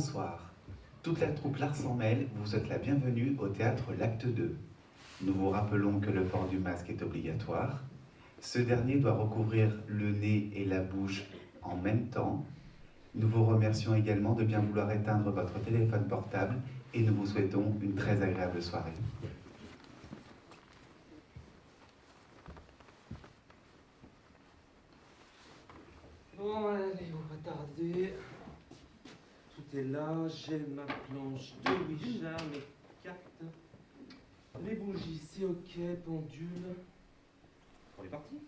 Bonsoir. Toute la troupe Lars en Mêle vous souhaite la bienvenue au théâtre L'Acte 2. Nous vous rappelons que le port du masque est obligatoire. Ce dernier doit recouvrir le nez et la bouche en même temps. Nous vous remercions également de bien vouloir éteindre votre téléphone portable et nous vous souhaitons une très agréable soirée. Bon, allez, on va tarder. Tout est là, j'ai ma planche de Ouija, mes cartes, les bougies, c'est ok, pendule. On est parti.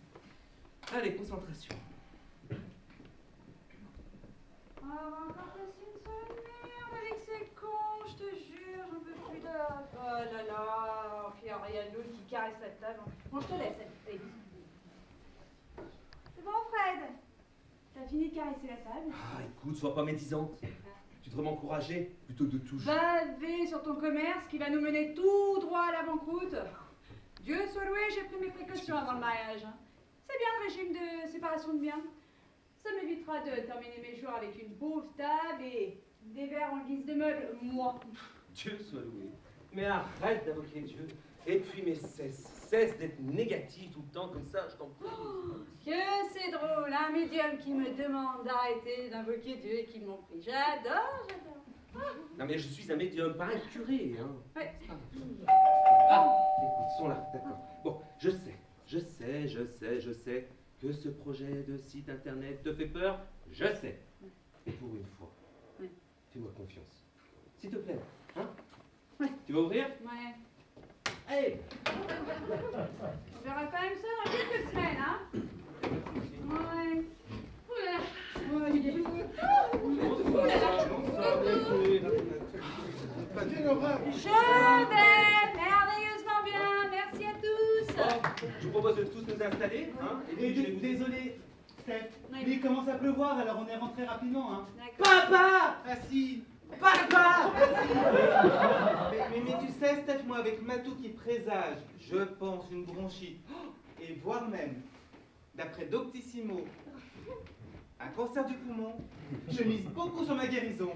Allez, concentration. Ah, on va encore passer une seule merde avec ces cons, je te jure, j'en peux plus de... Oh là là, puis alors, il y a l'autre qui caresse la table. Bon, je te laisse, allez. C'est bon, Fred? T'as fini de caresser la table? Ah, écoute, sois pas médisante. Tu devrais m'encourager plutôt que de tout. Baver sur ton commerce qui va nous mener tout droit à la banqueroute. Dieu soit loué, j'ai pris mes précautions avant le mariage. C'est bien le régime de séparation de biens. Ça m'évitera de terminer mes jours avec une pauvre table et des verres en guise de meubles, moi. Dieu soit loué. Mais arrête d'invoquer Dieu. Et puis, mais cesse d'être négatif tout le temps comme ça, je t'en prie. Oh, que c'est drôle, un médium qui me demande d'arrêter d'invoquer Dieu et qui m'en prie. J'adore. Non mais je suis un médium, pas un curé, hein. Ouais. Ah, écoute, ils sont là, d'accord. Bon, je sais que ce projet de site internet te fait peur, je sais. Et pour une fois, fais-moi confiance. S'il te plaît, hein? Ouais. Tu vas ouvrir? Ouais. Allez! On verra quand même ça dans quelques semaines, hein? Ouais. Je vais merveilleusement bien, merci à tous. Bon, je vous propose de tous nous installer, hein? Et désolé, Steph, mais il commence à pleuvoir, alors on est rentré rapidement, hein. D'accord. Papa! Assis! Papa! Mais tu sais, Steph, moi avec Matou qui présage, je pense, une bronchite, et voire même, d'après Doctissimo, un cancer du poumon, je mise beaucoup sur ma guérison.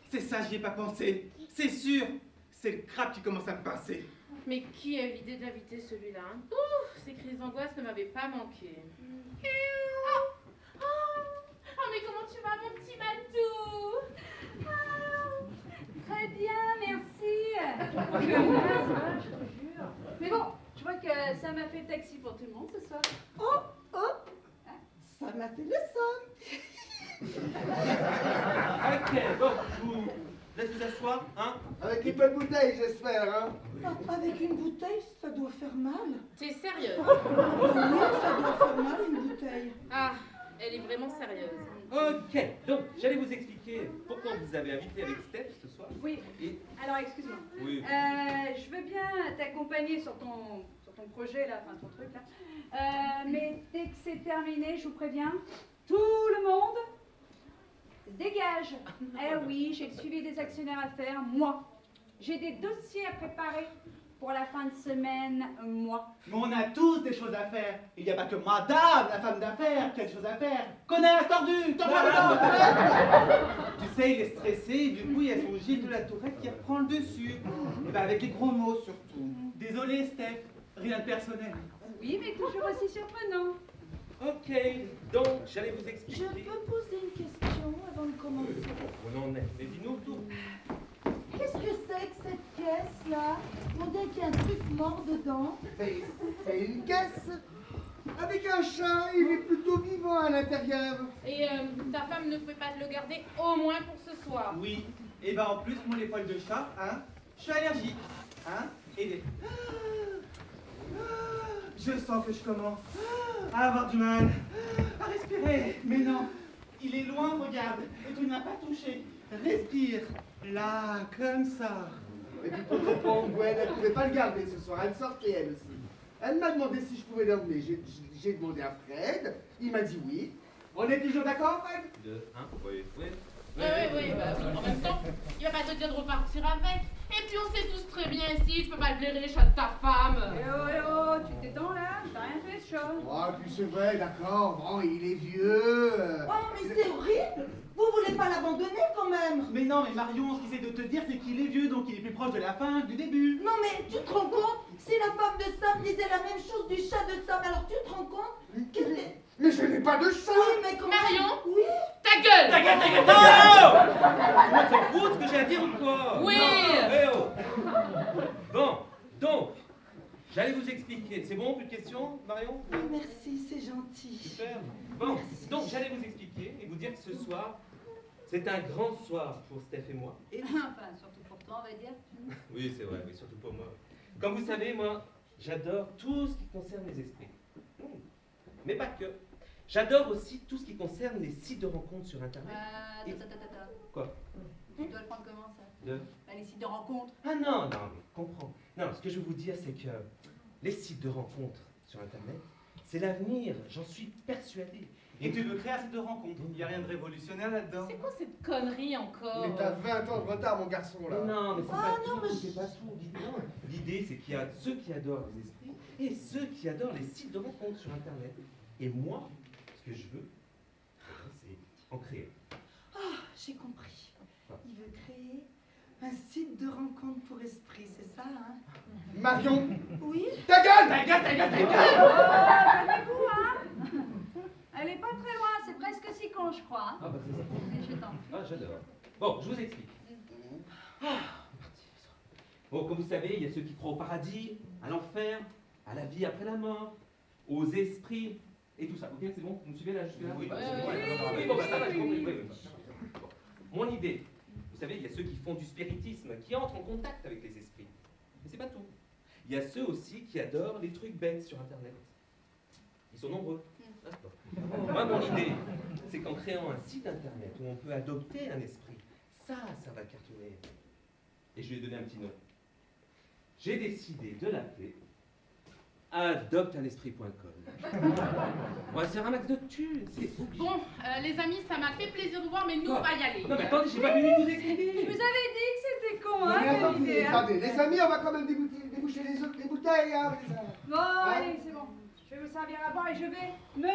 C'est ça, j'y ai pas pensé. C'est sûr, c'est le crabe qui commence à me pincer. Mais qui a eu l'idée d'inviter celui-là, hein? Ouf, ces crises d'angoisse ne m'avaient pas manqué. Oh, mais comment tu vas, mon petit Matou? Très bien, merci. Je te jure. Mais bon, je vois que ça m'a fait taxi pour tout le monde ce soir. Ça m'a fait le son. Ok, bon, je vous laisse vous asseoir, hein? Avec une bonne bouteille, j'espère, hein? Avec une bouteille, ça doit faire mal. T'es sérieuse? Oui, ça doit faire mal, une bouteille. Ah, elle est vraiment sérieuse. Ok, donc j'allais vous expliquer pourquoi vous avez invité avec Steph ce soir. Oui. Et... Alors, excuse-moi. Oui. Je veux bien t'accompagner sur ton projet là, enfin ton truc là. Mais dès que c'est terminé, je vous préviens, tout le monde dégage. Eh oui, j'ai le suivi des actionnaires à faire, moi. J'ai des dossiers à préparer pour la fin de semaine, moi. Mais on a tous des choses à faire. Il n'y a pas que madame, la femme d'affaires, qui a des choses à faire. Connais, tordu, Tu sais, il est stressé, du coup, il y a son Gilles de la Tourette qui reprend le dessus. Et ben avec les gros mots surtout. Désolé, Steph, rien de personnel. Oui, mais toujours aussi surprenant. Ok, donc j'allais vous Je expliquer. peux poser une question avant de commencer? On en est, mais dis-nous tout. Qu'est-ce que c'est que cette caisse-là? On dirait qu'il y a un truc mort dedans. C'est une caisse avec un chat, il est plutôt vivant à l'intérieur. Et ta femme ne pouvait pas te le garder au moins pour ce soir. Oui, et ben en plus, moi les poils de chat, hein, je suis allergique, hein, et les... Je sens que je commence à avoir du mal à respirer. Mais non, il est loin, regarde, et tu ne m'as pas touché. Respire, là, comme ça. Et puis pour comprendre, Gwen, elle ne pouvait pas le garder ce soir, elle sortait elle aussi. Elle m'a demandé si je pouvais l'emmener. J'ai demandé à Fred, il m'a dit oui. On est toujours d'accord, Fred? Oui. Oui, bah oui. En même temps, il va pas te dire de repartir avec. Et puis on sait tous très bien ici, tu peux pas blairer les chats de ta femme. Eh oh, tu t'étends là? T'as rien fait, ce chat. Oh, puis c'est vrai, d'accord, bon, il est vieux. Oh, mais c'est horrible. Vous voulez pas l'abandonner quand même? Mais non, mais Marion, ce qu'il essaie de te dire, c'est qu'il est vieux, donc il est plus proche de la fin que du début. Non, mais tu te rends compte? Si la femme de Sam disait la même chose du chat de Sam, alors tu te rends compte qu'elle est... Mais je n'ai pas de chat. Oui, mais comment... Marion? Oui. Ta gueule! Ta gueule, ta gueule, ta gueule! Tu vas te foutre ce que j'ai à dire ou quoi? Oui. Non, eh oh. Bon, donc, j'allais vous expliquer. C'est bon, plus de questions, Marion? Oh, merci, c'est gentil. Super. Bon, donc j'allais vous expliquer et vous dire que ce soir, c'est un grand soir pour Steph et moi. Et... Enfin, surtout pour toi, on va dire. Oui, c'est vrai, oui, surtout pour moi. Comme vous savez, moi, j'adore tout ce qui concerne les esprits. Mais pas que. J'adore aussi tout ce qui concerne les sites de rencontres sur Internet. Attends. Quoi? Tu dois le prendre comment, ça? Les sites de rencontres. Ah non, mais comprends. Non, ce que je veux vous dire, c'est que les sites de rencontres sur Internet, c'est l'avenir, j'en suis persuadé. Et tu veux créer un site de rencontre. Il n'y a rien de révolutionnaire là-dedans. C'est quoi cette connerie encore? Mais t'as 20 ans de retard, mon garçon, là. Mais non, mais c'est Ah, pas non, tout, mais c'est pas tout. L'idée, c'est qu'il y a ceux qui adorent les esprits et ceux qui adorent les sites de rencontres sur Internet. Et moi, ce que je veux, c'est en créer. Ah, j'ai compris. Il veut créer un site de rencontre pour esprits, c'est ça, hein? Marion, Oui? ta gueule. Ta gueule, ta gueule, ta gueule! Calmez-vous, hein? Elle est pas très loin, c'est presque 6 cons, je crois. Hein? Ah bah c'est ça. Mais je t'en prie. Ah, j'adore. Bon, je vous explique. Bon, comme vous savez, il y a ceux qui croient au paradis, à l'enfer, à la vie après la mort, aux esprits, et tout ça. Ok, c'est bon? Vous me suivez là, jusque-là? Oui, bah, oui, c'est bon, oui, oui, bon, bah, ça va, oui, j'ai compris. oui. Oui, oui. Bon. Mon idée, vous savez, il y a ceux qui font du spiritisme, qui entrent en contact avec les esprits. Mais c'est pas tout. Il y a ceux aussi qui adorent les trucs bêtes sur Internet. Ils sont nombreux. Ah, bon. Moi, mon idée, c'est qu'en créant un site Internet où on peut adopter un esprit, ça va cartonner. Et je lui ai donné un petit nom. J'ai décidé de l'appeler adopteunesprit.com. On va se faire un max de thunes, c'est obligé. Bon, les amis, ça m'a fait plaisir de voir, mais nous, on va y aller. Non mais attendez, j'ai pas fini de vous Je expliquer. vous avais dit que c'était con, Non, hein, mais comme attendez, idée, hein. attendez, les amis, on va quand même déboucher les bouteilles, hein. Bon, allez, c'est bon. Je vais vous servir à boire et je vais me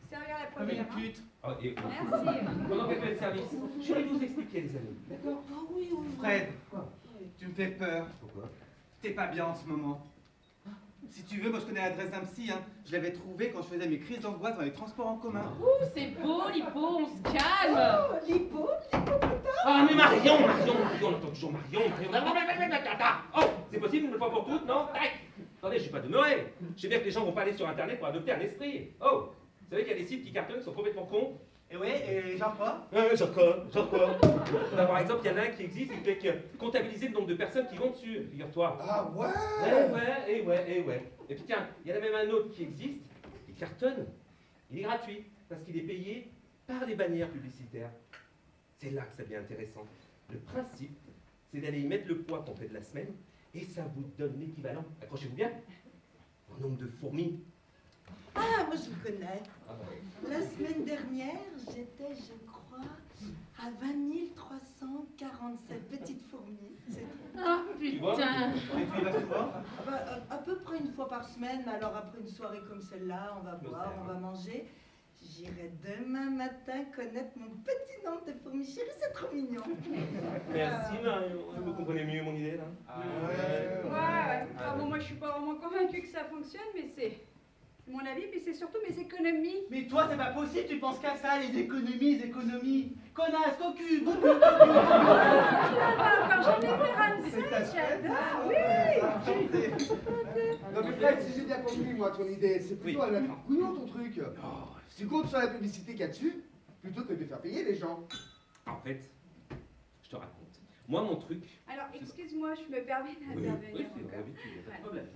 servir la Comme une première. Hein. pute. Oh, et, Merci. pendant qu'elle fait le service, je vais vous expliquer les amis. D'accord? Ah oui, oui. Fred, tu me fais peur. Pourquoi? T'es pas bien en ce moment. Si tu veux, moi je connais l'adresse d'un psy. Hein. Je l'avais trouvé quand je faisais mes crises d'angoisse dans les transports en commun. Ouh, c'est beau, Lippo, on se calme. Oh, l'hippo. Ah mais Marion, on entend toujours Marion. Oh, c'est possible une fois pour toutes, non? Tac. Attendez, je suis pas demeuré. Je sais bien que les gens vont pas aller sur Internet pour adopter un esprit. Oh, vous savez qu'il y a des sites qui cartonnent, qui sont complètement cons. Et ouais, et genre quoi? Genre quoi? Bah, par exemple, il y en a un qui existe, il fait que comptabiliser le nombre de personnes qui vont dessus, figure-toi. Ah ouais. Eh ouais. Et puis tiens, il y en a même un autre qui existe, il cartonne, il est gratuit, parce qu'il est payé par les bannières publicitaires. C'est là que ça devient intéressant. Le principe, c'est d'aller y mettre le poids qu'on fait de la semaine, et ça vous donne l'équivalent, accrochez-vous bien, en nombre de fourmis. Ah, moi je connais. Ah bah. La semaine dernière, j'étais, je crois, à 20 347 petites fourmis. C'est tout. Ah, vois? putain. Et tu y vas souvent? Ah bah, à peu près une fois par semaine, mais alors après une soirée comme celle-là, on va boire, on va manger. J'irai demain matin connaître mon petit nombre de fourmis. Chérie, c'est trop mignon. Merci Marion, vous comprenez mieux mon idée là? Ouais. Ah bon, moi je suis pas vraiment convaincue que ça fonctionne, mais c'est mon avis, puis c'est surtout mes économies. Mais toi, c'est pas possible, tu penses qu'à ça, les économies. Connasse, cocu, Tu l'as pas encore jamais vu Ramsès, j'adore. Oui. Non mais Fred, si j'ai bien compris, moi, ton idée, c'est plutôt Oui. à mettre un couillon ton truc. Tu comptes sur la publicité qu'il y a dessus, plutôt que de faire payer les gens. En fait, je te raconte. Moi mon truc... Alors, excuse-moi, je me permets d'intervenir c'est encore. l'habitude, y a pas de problème.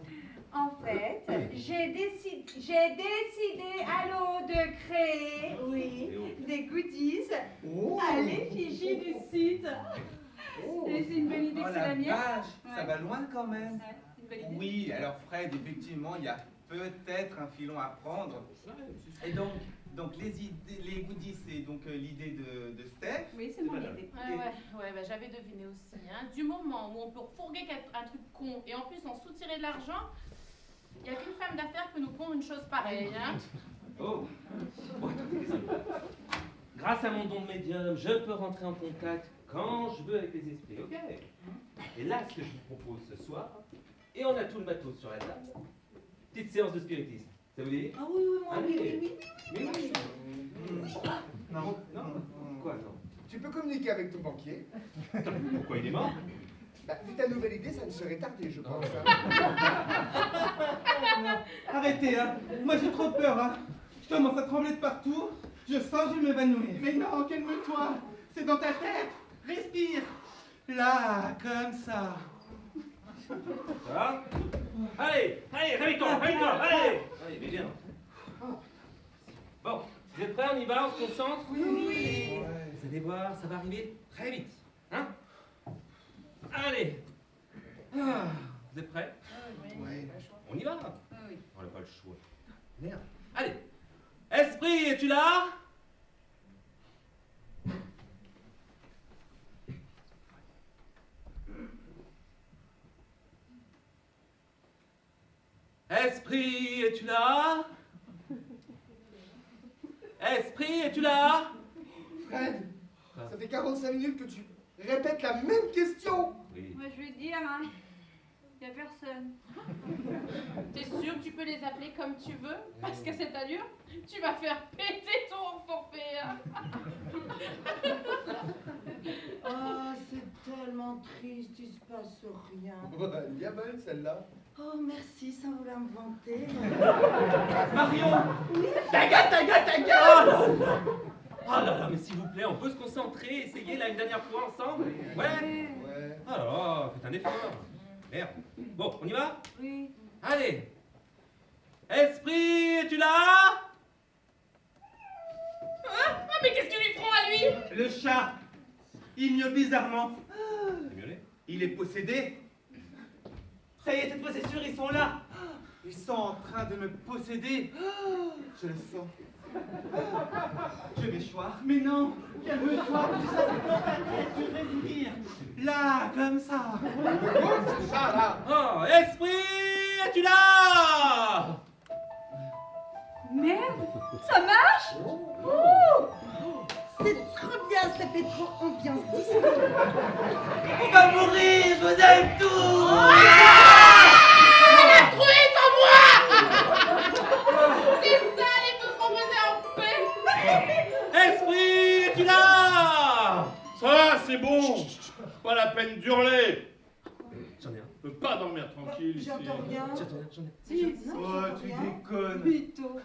En fait, j'ai décidé, allô, de créer, oui, Et oh. des goodies Oh. à l'effigie du site. Oh. Et c'est une bonne idée Oh que c'est la la mienne. vache, ça Ouais. va loin quand même. Ouais, c'est une bonne idée. Oui, alors Fred, effectivement, il y a peut-être un filon à prendre. Et donc, Donc les goodies, c'est donc l'idée de Steph. Oui, c'est mon Voilà. idée. Ouais, bah, j'avais deviné aussi. Hein. Du moment où on peut refourguer un truc con et en plus en soutirer de l'argent, il n'y a qu'une femme d'affaires qui peut nous pondre une chose pareille. Hein. Oh, oh attendez, les amis. Grâce à mon don de médium, je peux rentrer en contact quand je veux avec les esprits, ok? Et là, ce que je vous propose ce soir, et on a tout le matos sur la table, petite séance de spiritisme. Ça vous dit? Ah oui, oui, moi, oui, Allez. oui, oui. Oui. Non, Quoi, non? Tu peux communiquer avec ton banquier. Pourquoi il est mort? Bah, vu ta nouvelle idée, ça ne serait tardé, je pense. Arrêtez, hein. Moi j'ai trop peur, hein. Je commence à trembler de partout. Je sens que je vais m'évanouir. Mais non, calme-toi. C'est dans ta tête. Respire. Là, comme ça. Ça va? Allez, réveille-toi, allez! Allez, mais bien. Bon, vous êtes prêts, on y va, on se concentre? Oui. Vous allez voir, ça va arriver très vite. Hein? Allez! Ah, vous êtes prêts? Oui. On y va? Oui. On n'a pas le choix. Merde. Allez! Esprit, es-tu là? Esprit, es-tu là? Esprit, es-tu là? Fred, ça fait 45 minutes que tu répètes la même question. Oui. Moi, je vais te dire, hein, il n'y a personne. T'es sûr que tu peux les appeler comme tu veux? Parce qu'à cette allure, tu vas faire péter ton forfait. Hein. Oh, c'est tellement triste, il se passe rien. Ouais, bien bonne celle-là. Oh, merci, sans vouloir me vanter. Marion! Ta gueule! Oh là là, mais s'il vous plaît, on peut se concentrer, essayer là une dernière fois ensemble? Ouais? Ouais. Oh là là, faites un effort. Merde. Bon, on y va? Oui. Allez! Esprit, es-tu là? Ah, mais qu'est-ce que tu lui prends à lui? Le chat. Il miaule bizarrement. C'est miaulé? Il est possédé. Ça y est, cette fois c'est sûr, ils sont là. Ils sont en train de me posséder. Je le sens. Je vais choir. Mais non, calme-toi, tout ça c'est dans ta tête, tu respires. Là, comme ça. C'est ça, là. Oh, esprit, es-tu là? Merde, ça marche? C'est trop bien, ça fait trop ambiance disco. On va mourir, je vous aime tous. C'est ça, les tous reposer en paix. Esprit, es-tu là? Ça, c'est bon. Pas la peine d'hurler. J'en ai un. Je peux pas dormir tranquille ici. J'entends rien. J'en ai. Si, non, Oh, j'entends tu rien. déconnes. Plutôt.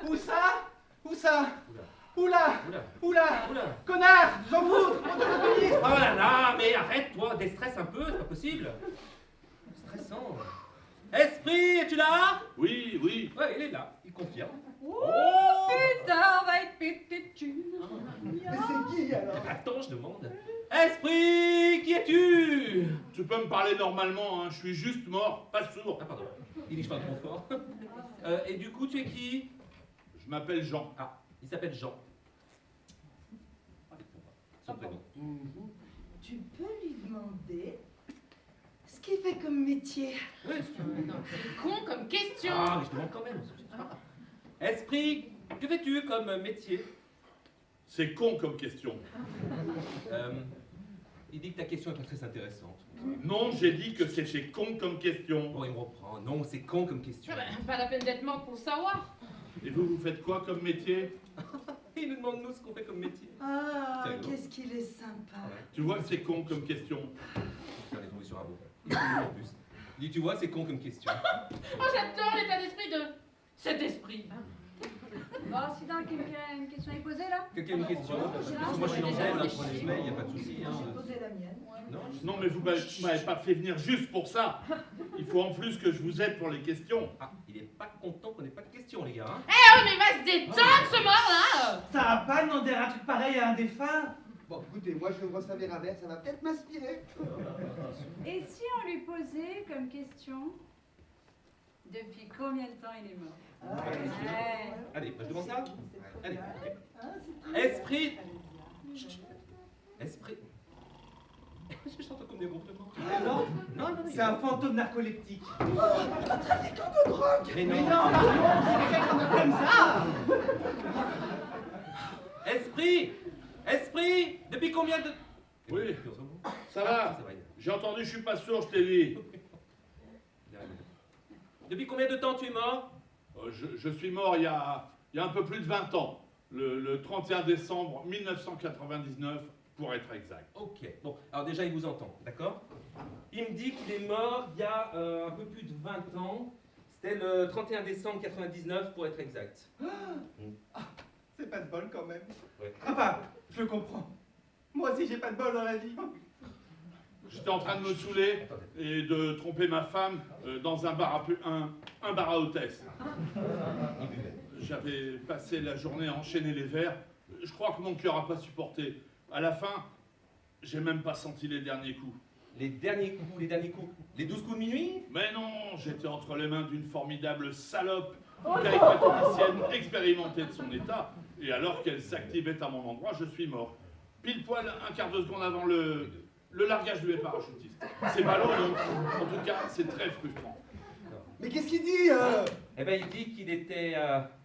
Où ça? Où ça? Oula. Oula, Oula. oula, Oula. connard, j'en fous, on te le Oh là là, mais arrête-toi, déstresse un peu, c'est pas possible. Stressant. Esprit, es-tu là? Oui, oui. Ouais, il est là, il confirme. Putain, on va être pété de thunes. Mais c'est qui, alors? Attends, je demande. Esprit, qui es-tu? Tu peux me parler normalement, hein. Je suis juste mort, pas sourd. Ah pardon, il dit que je parle trop fort. Et du coup, tu es qui? Je m'appelle Jean. Ah, il s'appelle Jean. Son prénom. Tu peux lui demander ce qu'il fait comme métier. Ouais, Non, c'est con comme question. Ah, mais je demande quand même. Esprit, que fais-tu comme métier? C'est con comme question. Il dit que ta question est pas très intéressante. Non, j'ai dit que c'était con comme question. Bon, il me reprend. Non, c'est con comme question. Ah bah, pas la peine d'être mort pour le savoir. Et vous, vous faites quoi comme métier? Il nous demande nous ce qu'on fait comme métier. Ah, C'est rigolo. qu'est-ce qu'il est sympa. Tu vois que c'est con comme question. J'en ai tombé sur un mot. En plus. Il dit, tu vois, c'est con comme question. Oh, j'adore l'état d'esprit de cet esprit. Bon, c'est donc une question à y poser là? Quelqu'un a une question? non, Moi, je suis dans déjà, le c'est prenez le mail, il n'y a pas de souci. Hein. J'ai posé la mienne. Non, Non, mais vous m'avez pas fait venir juste pour ça. Il faut en plus que je vous aide pour les questions. Ah, il est pas content qu'on ait pas de questions, les gars. Hein. Oh, mais va se détendre, ce mort-là. Ça va pas demander un truc pareil à un défunt? Bon, écoutez, moi je vais me resservir un verre, ça va peut-être m'inspirer. Et si on lui posait comme question, Depuis combien de temps il est mort? Ouais. Allez, je demande ça. Allez. Ah, c'est très Esprit. bien. Chut. Esprit. Je sens comme des gonflements. Non, c'est un fantôme narcoleptique. Trafiquant de drogue. Mais Mais non. non, pardon, c'est quelqu'un comme ça. Esprit. Esprit. Depuis combien de... Oui, ça Ah, va. c'est vrai. J'ai entendu, je suis pas sourd, je t'ai dit. Depuis combien de temps tu es mort? Je suis mort il y a un peu plus de 20 ans. Le 31 décembre 1999, pour être exact. Ok, bon, alors déjà il vous entend, d'accord? Il me dit qu'il est mort il y a un peu plus de 20 ans. C'était le 31 décembre 99 pour être exact. C'est pas de bol quand même. Ouais. Enfin, je le comprends. Moi aussi, j'ai pas de bol dans la vie. J'étais en train de me saouler et de tromper ma femme dans un bar un bar à hôtesse. J'avais passé la journée à enchaîner les verres. Je crois que mon cœur n'a pas supporté. À la fin, j'ai même pas senti les derniers coups. Les derniers coups, les 12 coups de minuit? Mais non, j'étais entre les mains d'une formidable salope caricaturicienne expérimentée de son état. Et alors qu'elle s'activait à mon endroit, je suis mort. Pile poil, un quart de seconde avant le largage du parachutiste. C'est ballot, donc. En tout cas, c'est très frustrant. Mais qu'est-ce qu'il dit Eh ben il dit qu'il était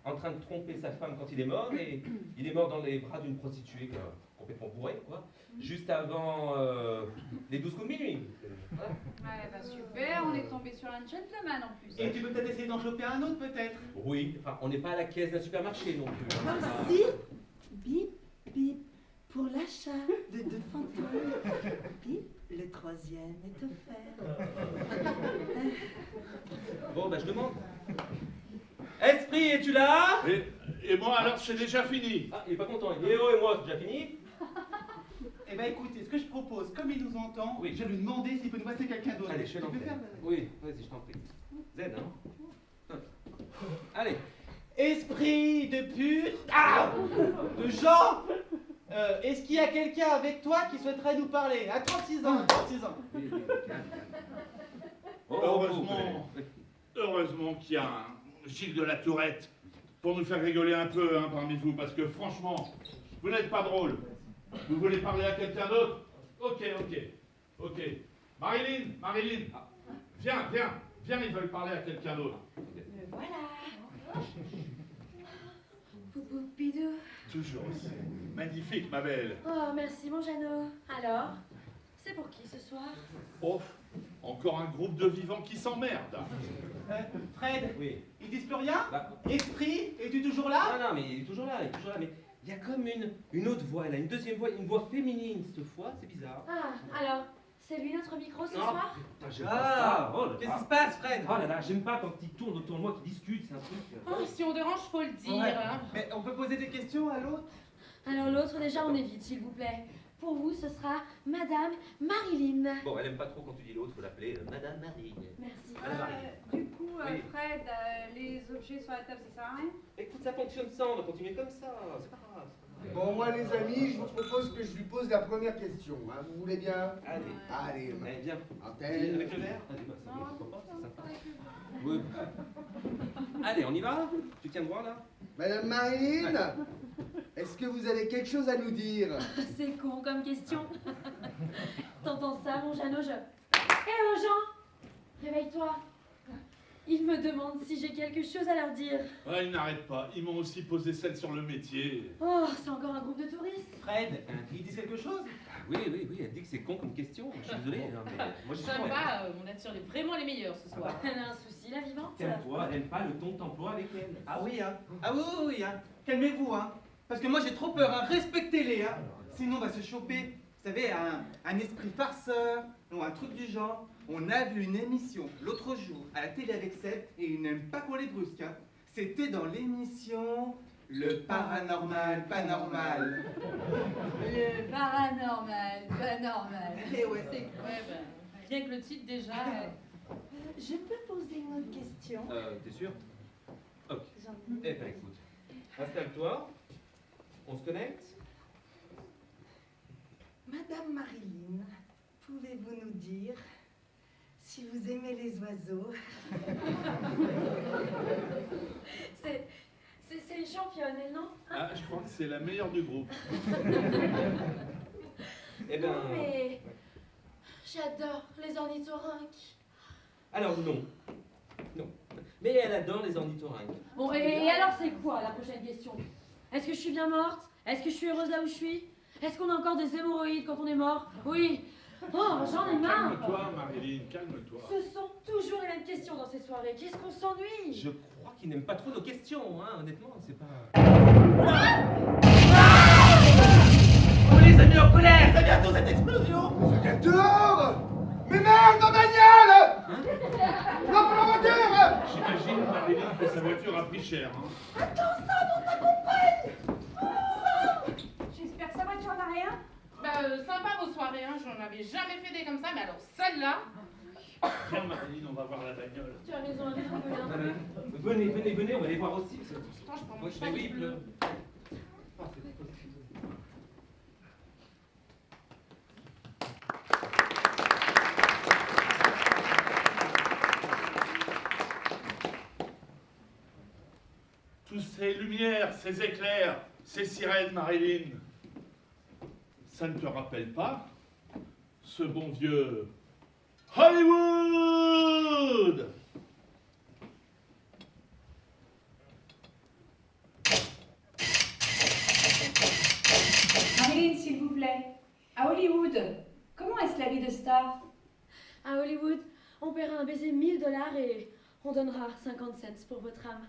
en train de tromper sa femme quand il est mort, et il est mort dans les bras d'une prostituée complètement bourrée, quoi. Juste avant les 12 coups de minuit. Voilà. Ouais, bah super, on est tombé sur un gentleman en plus. Et tu peux peut-être essayer d'en choper un autre, peut-être. Oui, enfin, on n'est pas à la caisse d'un supermarché non plus. Moi aussi. Bip, bip. Pour l'achat de 2 fantômes. Bip, le 3e est offert. Bon, bah je demande. Esprit, es-tu là? Et moi, alors, c'est déjà fini. Ah, il est pas content. Il dit, oh, et moi, c'est déjà fini? Eh ben écoutez, ce que je propose, comme il nous entend, Oui. je vais lui demander s'il peut nous passer quelqu'un d'autre. Allez, je fais Tu peux l'entrée. faire Oui, vas-y, je t'en prie. Z, hein? Allez. Esprit de pute. Ah, de Jean. Est-ce qu'il y a quelqu'un avec toi qui souhaiterait nous parler? À 36 ans, 36 ans. Oui, oui, calme, calme. Oh, Heureusement qu'il y a un Gilles de la Tourette pour nous faire rigoler un peu parmi vous, parce que franchement, vous n'êtes pas drôle. Vous voulez parler à quelqu'un d'autre? Ok. Marilyn, viens, ils veulent parler à quelqu'un d'autre. Me voilà. Poupoupidou. Toujours aussi. Magnifique, ma belle. Oh, merci mon Jeannot. Alors, c'est pour qui ce soir? Oh, encore un groupe de vivants qui s'emmerdent. Fred, Oui. ils disent plus rien? Bah, Esprit, es-tu toujours là? non, mais il est toujours là, mais il y a comme une autre voix, là, une deuxième voix, une voix féminine cette fois, c'est bizarre. Ah, alors, c'est lui notre micro ce Non. soir? Putain, j'aime pas ça. Oh là Qu'est-ce là. qui se passe, Fred? Oh là là, j'aime pas quand ils tournent autour de moi, qu'ils discutent, c'est un truc. Oh, si on dérange, faut le dire. Ouais. Hein. Mais on peut poser des questions à l'autre? Alors l'autre déjà on évite s'il vous plaît. Pour vous ce sera Madame Marilyn. Bon, elle aime pas trop quand tu dis l'autre, faut l'appeler Madame Marie. Merci. Madame Marie. Du coup, Oui. Fred, les objets sur la table, ça sert à rien? Écoute, ça fonctionne sans, on va continuer comme ça, c'est pas grave. Bon, moi, les amis, je vous propose que je lui pose la première question. Hein. Vous voulez bien? Allez, Allez, allez, viens. antenne. Avec le verre? Allez, bah, Non, c'est sympa, c'est sympa. avec le- Oui. Allez, on y va? Tu tiens droit là? Madame Marilyn, est-ce que vous avez quelque chose à nous dire? C'est con comme question. T'entends ça mon Jeannot, Eh Jean, réveille-toi. Ils me demandent si j'ai quelque chose à leur dire. Ouais, ils n'arrêtent pas. Ils m'ont aussi posé celle sur le métier. Oh, c'est encore un groupe de touristes. Fred, ils disent quelque chose? Oui, elle dit que c'est con comme question. Je suis désolé, hein, mais moi j'ai Ça va, on attire vraiment les meilleurs ce soir. Elle a un souci, la vivante. Calme-toi, elle aime pas le ton que t'emploies avec elle. Ah oui, hein. Ah oui, hein. Calmez-vous, hein. Parce que moi j'ai trop peur, hein. Respectez-les, hein. Sinon on va se choper, vous savez, un esprit farceur, ou un truc du genre. On a vu une émission l'autre jour à la télé avec Seb et ils n'aiment pas qu'on les brusque, hein. C'était dans l'émission Le Paranormal, pas normal. Le paranormal, pas normal. Eh ouais. Ouais, ben, rien que le titre déjà. Je peux poser une autre question? T'es sûr? Ok. J'en Eh ben écoute, installe-toi, on se connecte. Madame Marilyn, pouvez-vous nous dire Si vous aimez les oiseaux. C'est une championne, elle, non? Ah, je crois que c'est la meilleure du groupe. Eh ben. Non, mais j'adore les ornithorynques. Alors, non. Non. Mais elle adore les ornithorynques. Bon, et alors c'est quoi la prochaine question? Est-ce que je suis bien morte? Est-ce que je suis heureuse là où je suis? Est-ce qu'on a encore des hémorroïdes quand on est mort? Oui. Oh, j'en ai marre. Calme-toi, Marilyn, calme-toi. Ce sont toujours les mêmes questions dans ces soirées. Qu'est-ce qu'on s'ennuie? Je crois qu'il n'aime pas trop nos questions, hein, honnêtement, c'est pas... On les a mis en colère, c'est bientôt cette explosion. Viens dehors! Mais merde, ma bagnole! Non, pour la voiture! J'imagine, Marilyn, que sa voiture a pris cher. Hein. J'espère que sa voiture n'a rien. Sympa vos soirées, hein. J'en avais jamais fait des comme ça, mais alors celle-là... Viens, Marilyn, on va voir la bagnole. Tu as raison, avec un peu là. Venez, on va les voir aussi. Attends, je prends Moi, mon je cheval oui, bleu. Ah, c'est possible. Tous ces lumières, ces éclairs, ces sirènes, Marilyn, ça ne te rappelle pas ce bon vieux Hollywood? Marilyn, s'il vous plaît. À Hollywood, comment est-ce la vie de star? À Hollywood, on paiera un baiser $1000 et on donnera 50 cents pour votre âme.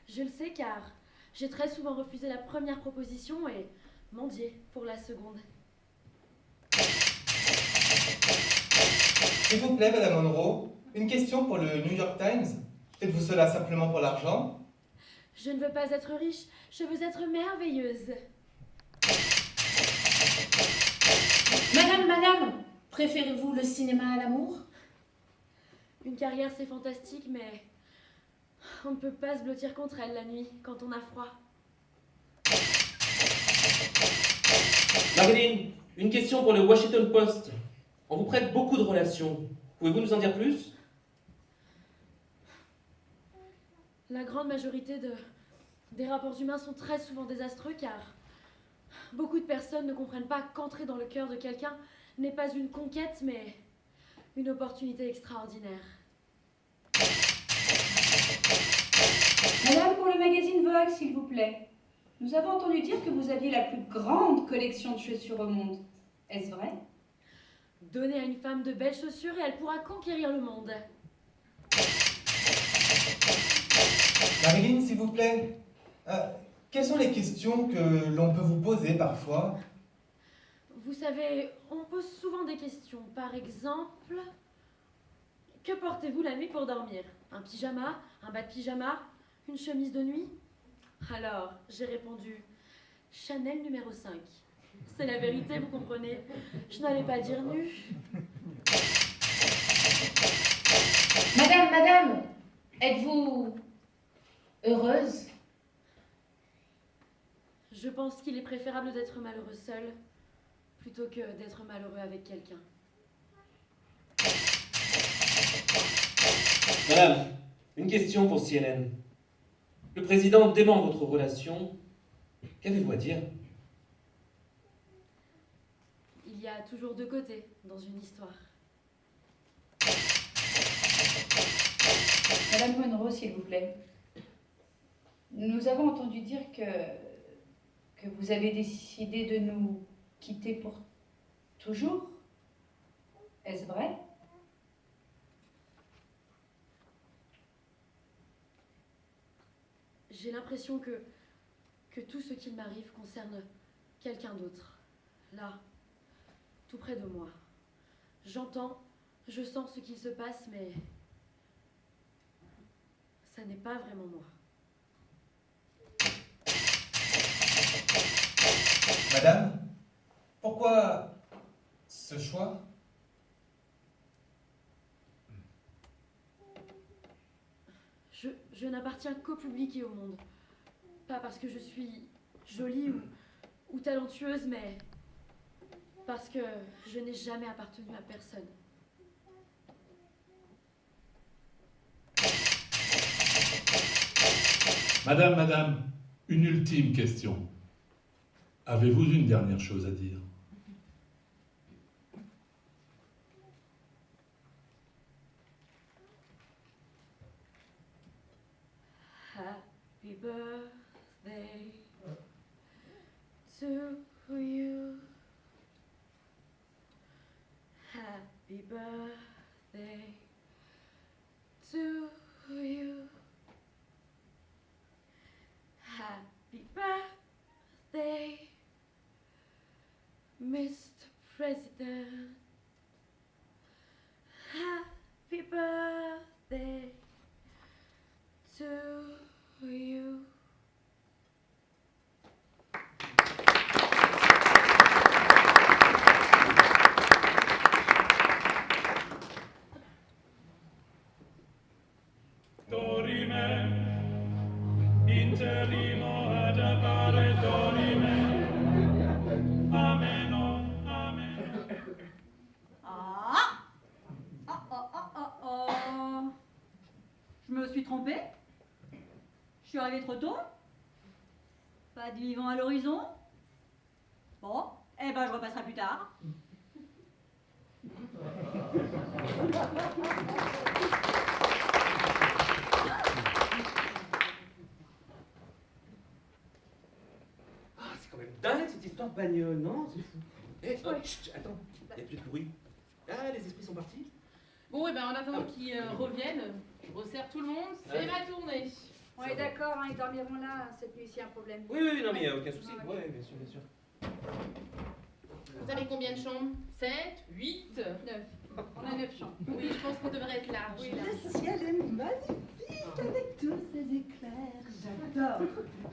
Je le sais car j'ai très souvent refusé la première proposition et mendié pour la seconde. S'il vous plaît, Madame Monroe, une question pour le New York Times. Faites-vous cela simplement pour l'argent? Je ne veux pas être riche, je veux être merveilleuse. Madame, préférez-vous le cinéma à l'amour? Une carrière c'est fantastique, mais on ne peut pas se blottir contre elle la nuit quand on a froid. Marilyn, une question pour le Washington Post. On vous prête beaucoup de relations. Pouvez-vous nous en dire plus? La grande majorité des rapports humains sont très souvent désastreux car beaucoup de personnes ne comprennent pas qu'entrer dans le cœur de quelqu'un n'est pas une conquête mais une opportunité extraordinaire. Madame, pour le magazine Vogue, s'il vous plaît. Nous avons entendu dire que vous aviez la plus grande collection de chaussures au monde. Est-ce vrai? Donnez à une femme de belles chaussures et elle pourra conquérir le monde. Marilyn, s'il vous plaît, quelles sont les questions que l'on peut vous poser parfois? Vous savez, on pose souvent des questions. Par exemple, que portez-vous la nuit pour dormir? Un pyjama? Un bas de pyjama? Une chemise de nuit? Alors, j'ai répondu, Chanel numéro 5. C'est la vérité, vous comprenez. Je n'allais pas dire nu. Madame, êtes-vous heureuse? Je pense qu'il est préférable d'être malheureux seul plutôt que d'être malheureux avec quelqu'un. Madame, une question pour CNN. Le président dément votre relation. Qu'avez-vous à dire? Il y a toujours deux côtés dans une histoire. Madame Monroe, s'il vous plaît. Nous avons entendu dire que vous avez décidé de nous quitter pour toujours. Est-ce vrai? J'ai l'impression que tout ce qui m'arrive concerne quelqu'un d'autre. Là, tout près de moi. J'entends, je sens ce qu'il se passe, mais ça n'est pas vraiment moi. Madame, pourquoi ce choix? Je n'appartiens qu'au public et au monde. Pas parce que je suis jolie ou talentueuse, mais parce que je n'ai jamais appartenu à personne. Madame, une ultime question. Avez-vous une dernière chose à dire? Happy birthday to you. Happy birthday to you. Happy birthday, Mr. President. Happy birthday to you. Dorime, interimo ad appare dorime. Ameno, amen. Ah oh. Je me suis trompée. Je suis arrivée trop tôt. Pas de vivant à l'horizon. Bon, eh ben je repasserai plus tard. Ah, c'est quand même dingue cette histoire de bagnole, non? C'est fou. Eh, oh, chut, attends, il n'y a plus de bruit. Ah, les esprits sont partis. Bon, et ben en attendant qu'ils reviennent, je resserre tout le monde, c'est ma tournée. On est d'accord, hein, ils dormiront là cette nuit s'il y a un problème. Oui, non, mais il n'y a aucun souci. Ouais, bien sûr, bien sûr. Vous avez combien de chambres? 7, 8? 9. On a 9 chambres. Oui, je pense qu'on devrait être large. Oui, Le ciel est magnifique avec tous ces éclairs. J'adore.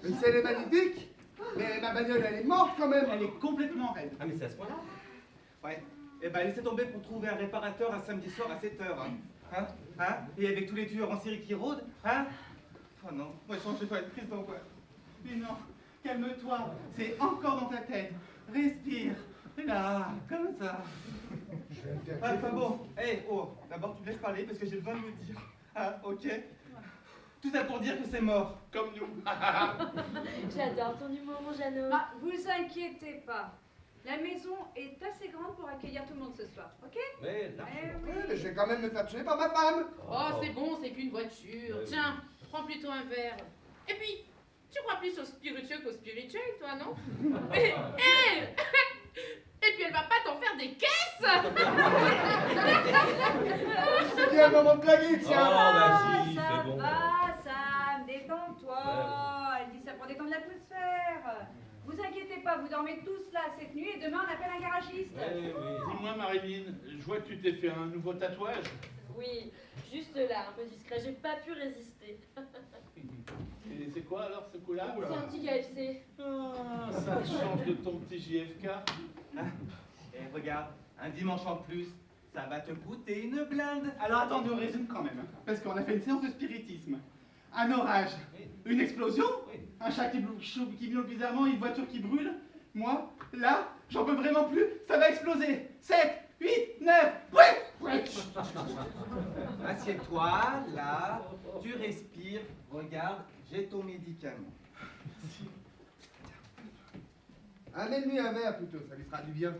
Le ciel est magnifique, mais ma bagnole, elle est morte quand même. Elle est complètement raide. Ah, mais c'est à ce point-là? Ouais. Eh ben, laissez tomber pour trouver un réparateur un samedi soir à 7h. Hein? Et avec tous les tueurs en série qui rôdent, hein? Oh non, moi je pense qu'il faut être prise d'angoisse. Mais non, calme-toi, c'est encore dans ta tête. Respire. Là, comme ça. Enfin bon, d'abord tu me laisses parler parce que j'ai besoin de me dire. Ah, ok? Tout ça pour dire que c'est mort, comme nous. J'adore ton humour, mon Jeannot. Ah, vous inquiétez pas. La maison est assez grande pour accueillir tout le monde ce soir, ok? Mais là. Eh oui. Ouais, mais je vais quand même me faire tuer par ma femme. Oh, c'est bon, c'est qu'une voiture. Tiens, prends plutôt un verre. Et puis, tu crois plus au spiritueux qu'au spirituel, toi, non? Et puis elle va pas t'en faire des caisses. C'est bien le moment de blaguer, tiens. Oh, vas-y, ça c'est bon. va, Sam, détends-toi. Elle dit ça pour détendre l'atmosphère. Vous inquiétez pas, vous dormez tous là cette nuit et demain on appelle un garagiste. Dis-moi, Marilyn, je vois que tu t'es fait un nouveau tatouage. Oui, juste là, un peu discret, j'ai pas pu résister. Et c'est quoi alors ce coup-là? C'est un petit KFC. Ah, ça change de ton petit JFK. Et regarde, un dimanche en plus, ça va te coûter une blinde. Alors attendez, on résume quand même, parce qu'on a fait une séance de spiritisme. Un orage, une explosion, un chat qui miaule bizarrement, une voiture qui brûle. Moi, là, j'en peux vraiment plus, ça va exploser. 7, 8, 9, ouais. Assieds-toi, là, tu respires, regarde, j'ai ton médicament. Amène-lui un verre plutôt, ça lui fera du bien.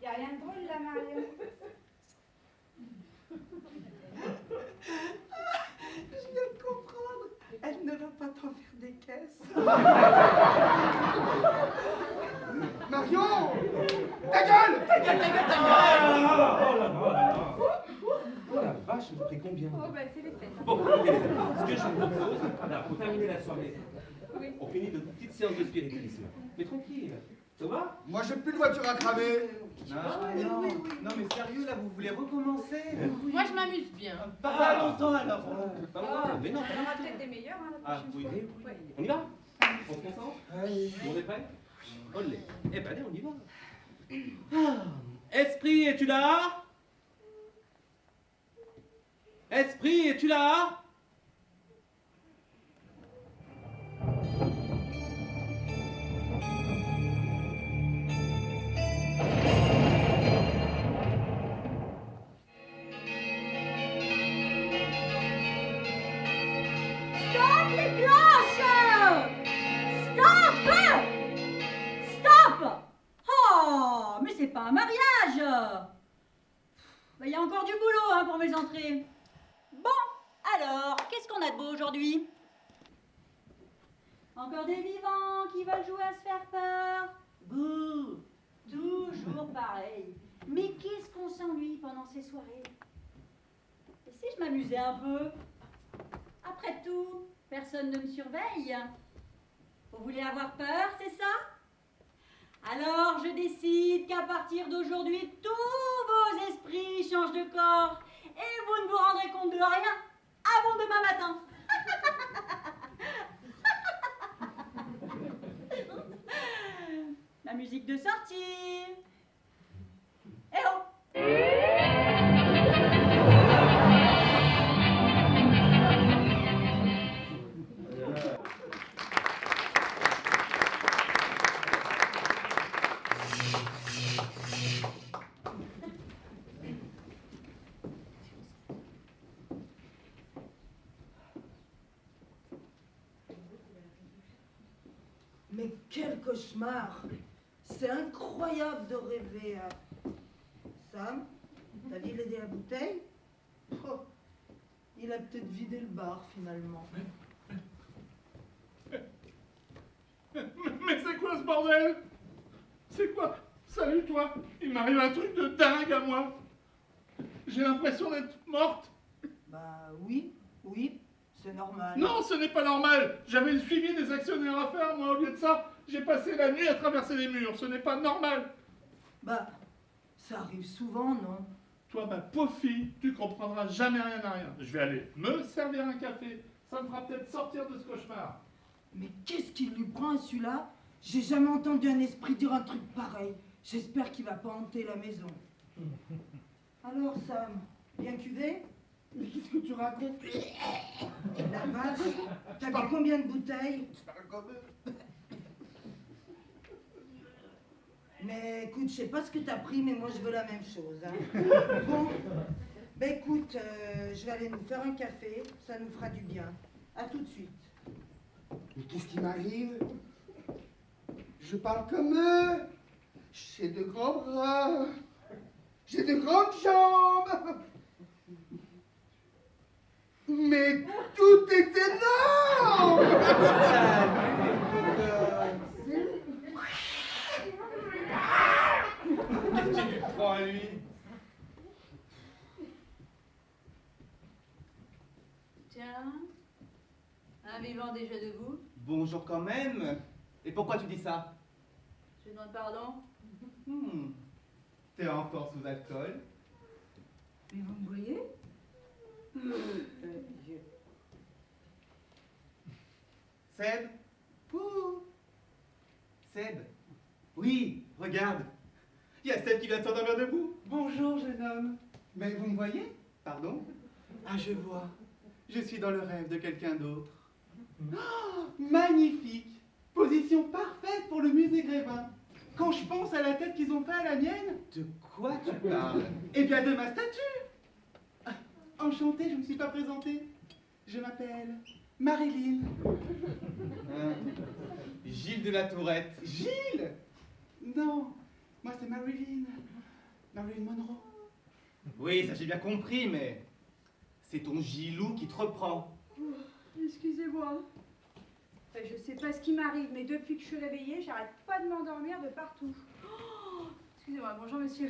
Y a rien de drôle là, Mario. Je viens de comprendre. Elle ne va pas t'en faire des caisses. Marion, ta gueule! Oh la vache, vous pris combien? Oh bah c'est les fêtes. Bon, ok, les amis, ce que je vous propose, alors, pour terminer la soirée, Oui. on finit de petites séances de spiritisme. Mais tranquille, ça va? Moi, j'ai plus de voiture à cramer. Non, mais sérieux, là, vous voulez recommencer? Moi, je m'amuse bien. Pas longtemps alors. Pas longtemps, mais non, On aura peut-être des meilleurs hein, la Ah, prochaine oui. fois. Ouais. On y va? On se concentre? Tout le monde est prêt? Olé. Eh ben, allez, on y va. Ah. Esprit, es-tu là? Esprit, es-tu là? un mariage. Il y a encore du boulot hein, pour mes entrées. Bon, alors, qu'est-ce qu'on a de beau aujourd'hui? Encore des vivants qui veulent jouer à se faire peur. Bouh, toujours pareil. Mais qu'est-ce qu'on s'ennuie pendant ces soirées? Et si je m'amusais un peu? Après tout, personne ne me surveille. Vous voulez avoir peur, c'est ça? Alors je décide qu'à partir d'aujourd'hui, tous vos esprits changent de corps et vous ne vous rendrez compte de rien avant demain matin. La musique de sortie. Eh oh! Mais quel cauchemar! C'est incroyable de rêver. Sam, t'as dit l'aider la bouteille? Oh, il a peut-être vidé le bar finalement. Mais c'est quoi ce bordel? C'est quoi? Salut toi, il m'arrive un truc de dingue à moi. J'ai l'impression d'être morte. Bah oui, c'est normal. Non, ce n'est pas normal. J'avais le suivi des actionnaires à faire, moi, au lieu de ça, j'ai passé la nuit à traverser les murs. Ce n'est pas normal. Bah, ça arrive souvent, non? Toi, ma pauvre fille, tu comprendras jamais rien à rien. Je vais aller me servir un café. Ça me fera peut-être sortir de ce cauchemar. Mais qu'est-ce qu'il lui prend à celui-là? J'ai jamais entendu un esprit dire un truc pareil. J'espère qu'il va pas hanter la maison. Alors, Sam, bien cuvé? Mais qu'est-ce que tu racontes? La vache, t'as bu combien de bouteilles? Mais écoute, je sais pas ce que t'as pris, mais moi je veux la même chose. Hein. Bon, ben écoute, je vais aller nous faire un café, ça nous fera du bien. À tout de suite. Mais qu'est-ce qui m'arrive? Je parle comme eux. J'ai de grands bras. J'ai de grandes jambes. Mais tout est énorme. Qu'est-ce que tu prends à lui? Tiens, un vivant déjà debout. Bonjour quand même. Et pourquoi tu dis ça? Je demande pardon. T'es encore sous alcool? Mais vous me voyez? Seb? Pouh. Seb? Oui, regarde. Il y a Seb qui vient de s'endormir debout. Bonjour, jeune homme. Mais vous me voyez? Pardon? Ah, je vois. Je suis dans le rêve de quelqu'un d'autre. Oh, magnifique! Position parfaite pour le musée Grévin. Quand je pense à la tête qu'ils ont fait à la mienne... De quoi tu parles? Eh bien, de ma statue! Ah, enchantée, je ne me suis pas présentée. Je m'appelle Marilyn. Gilles de la Tourette. Gilles? Non, moi c'est Marilyn. Marilyn Monroe. Oui, ça j'ai bien compris, mais c'est ton Gilou qui te reprend. Excusez-moi. Je sais pas ce qui m'arrive, mais depuis que je suis réveillée, j'arrête pas de m'endormir de partout. Oh, excusez-moi, bonjour monsieur.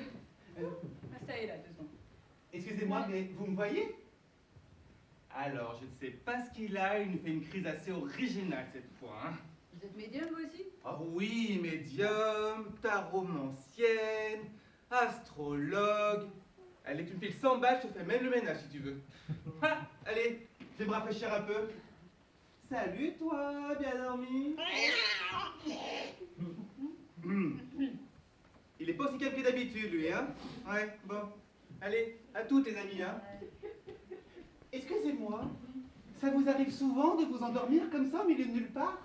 Installez là, 2 secondes. Excusez-moi, mais vous me voyez? Alors, je ne sais pas ce qu'il a, il nous fait une crise assez originale cette fois. Hein. Vous êtes médium vous aussi? Ah oui, médium, taromancienne, astrologue. Allez, tu me files 100 balles, je te fais même le ménage si tu veux. Ah, allez, je vais me rafraîchir un peu. Salut toi, bien dormi? Il est pas aussi calme que d'habitude lui, hein? Ouais, bon. Allez, à toutes les amis, hein? Excusez-moi, ça vous arrive souvent de vous endormir comme ça au milieu de nulle part?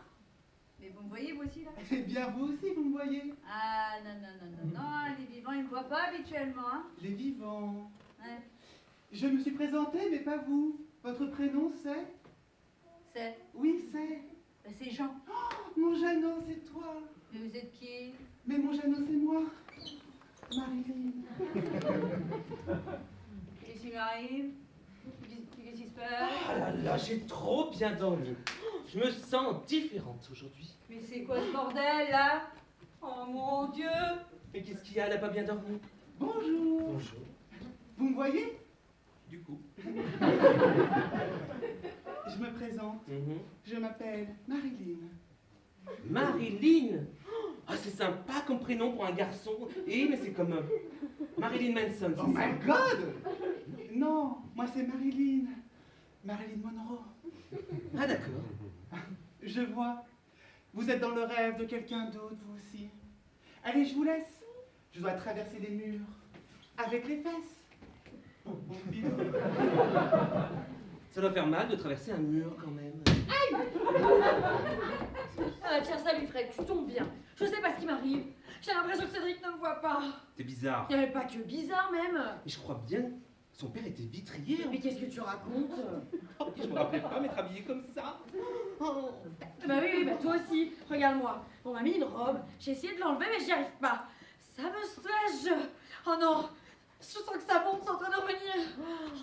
Mais vous me voyez vous aussi là? Eh bien vous aussi vous me voyez. Ah non, les vivants ils me voient pas habituellement, hein? Les vivants. Ouais. Je me suis présenté, mais pas vous. Votre prénom c'est? C'est? Oui, c'est. Ben, c'est Jean. Oh, mon Jeannot, c'est toi. Mais vous êtes qui? Mais mon Jeannot, c'est moi. Marilyn. Qu'est-ce qui m'arrive? Qu'est-ce qui se passe? Ah là là, j'ai trop bien dormi. Je me sens différente aujourd'hui. Mais c'est quoi ce bordel là? Oh mon Dieu! Mais qu'est-ce qu'il y a? Elle a pas bien dormi? Bonjour. Bonjour. Vous me voyez? Du coup. Je me présente. Je m'appelle Marilyn. Marilyn. Ah, c'est sympa comme prénom pour un garçon. Mais c'est comme Marilyn Manson, Oh c'est ça? my God! Non, moi c'est Marilyn. Marilyn Monroe. Ah d'accord. Je vois. Vous êtes dans le rêve de quelqu'un d'autre, vous aussi. Allez, je vous laisse. Je dois traverser des murs. Avec les fesses. Oh, bon bidou. Ça doit faire mal de traverser un mur quand même. Ah tiens, salut Fred, tu tombes bien. Je sais pas ce qui m'arrive. J'ai l'impression que Cédric ne me voit pas. C'est bizarre. Il n'y avait pas que bizarre même. Mais je crois bien, son père était vitrier. Mais qu'est-ce que tu racontes? Je me rappelais pas m'être habillée comme ça. Oh. Bah oui, bah toi aussi. Regarde-moi. On m'a mis une robe, j'ai essayé de l'enlever mais j'y arrive pas. Ça me soulage. Oh non, je sens que ça monte, c'est en train de revenir.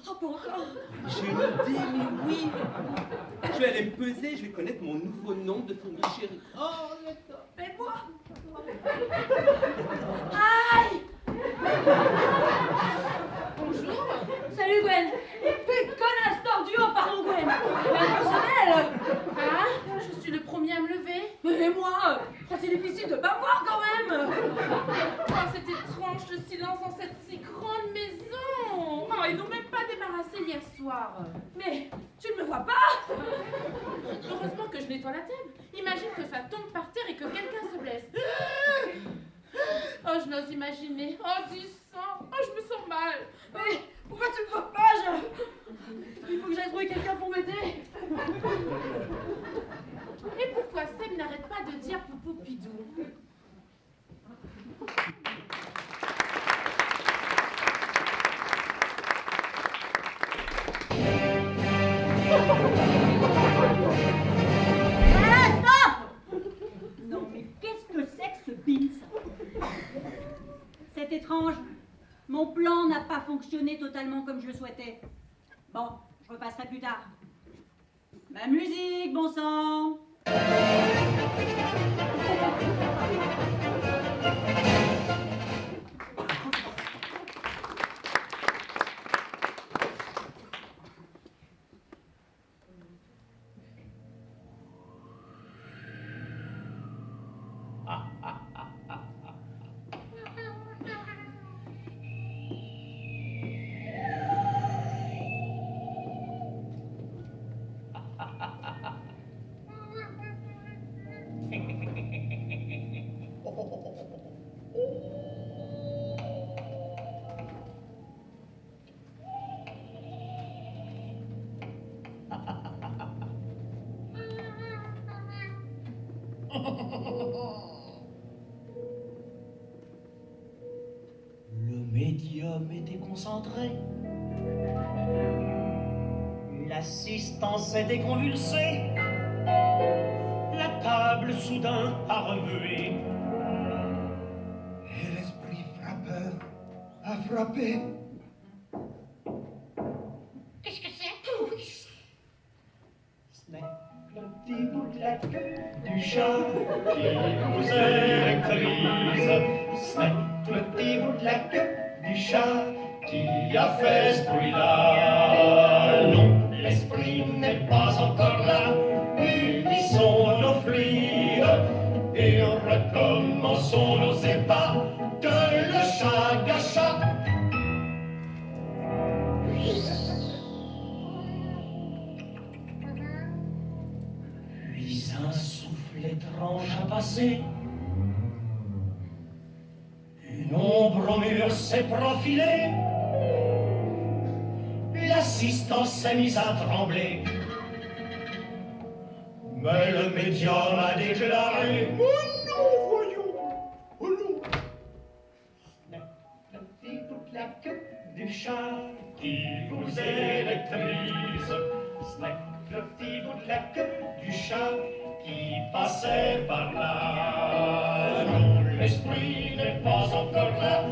Oh, pas encore. J'ai une idée, mais oui. Je vais aller me peser, je vais connaître mon nouveau nom de fourmi chérie. Oh, d'accord. Mais moi. Aïe. Bonjour. Salut Gwen. Connasse tordue, oh pardon Gwen. Mais personnel. Ah, je suis le premier à me lever. Mais moi, c'est difficile de pas voir quand même. Oh, c'est étrange le silence dans cette si grande maison. Oh, ils n'ont même pas débarrassé hier soir. Mais tu ne me vois pas. Heureusement que je nettoie la table. Imagine que ça tombe par terre et que quelqu'un se blesse. Oh, je n'ose imaginer. Oh, du sang. Oh, je me sens mal. Mais pourquoi tu me vois pas? Il faut que j'aille trouver quelqu'un pour m'aider. Et pourquoi Seb n'arrête pas de dire poupou pidou? Ah, stop! Non, mais qu'est-ce que c'est que ce Beans? C'est étrange. Mon plan n'a pas fonctionné totalement comme je le souhaitais. Bon, je repasserai plus tard. Ma musique, bon sang! Le médium était concentré. L'assistance était convulsée. La table soudain a remué. Et l'esprit frappeur a frappé. Qu'est-ce que c'est? Ce n'est que le petit bout de la queue du chat qui vous électrise. Ce n'est que le petit bout de la queue du chat qui a fait ce bruit-là. Non, l'esprit n'est pas encore là. Unissons nos fluides et recommençons nos ébats que le chat gâcha. Puis un souffle étrange a passé. Une ombre au mur s'est profilée. L'assistance s'est mise à trembler. Mais le médium a déclaré: oh non, voyons, oh non. Ce n'est que le petit bout de la queue du chat qui vous électrise. Ce n'est que le petit bout de la queue du chat qui passait par là. Non, l'esprit n'est pas encore là.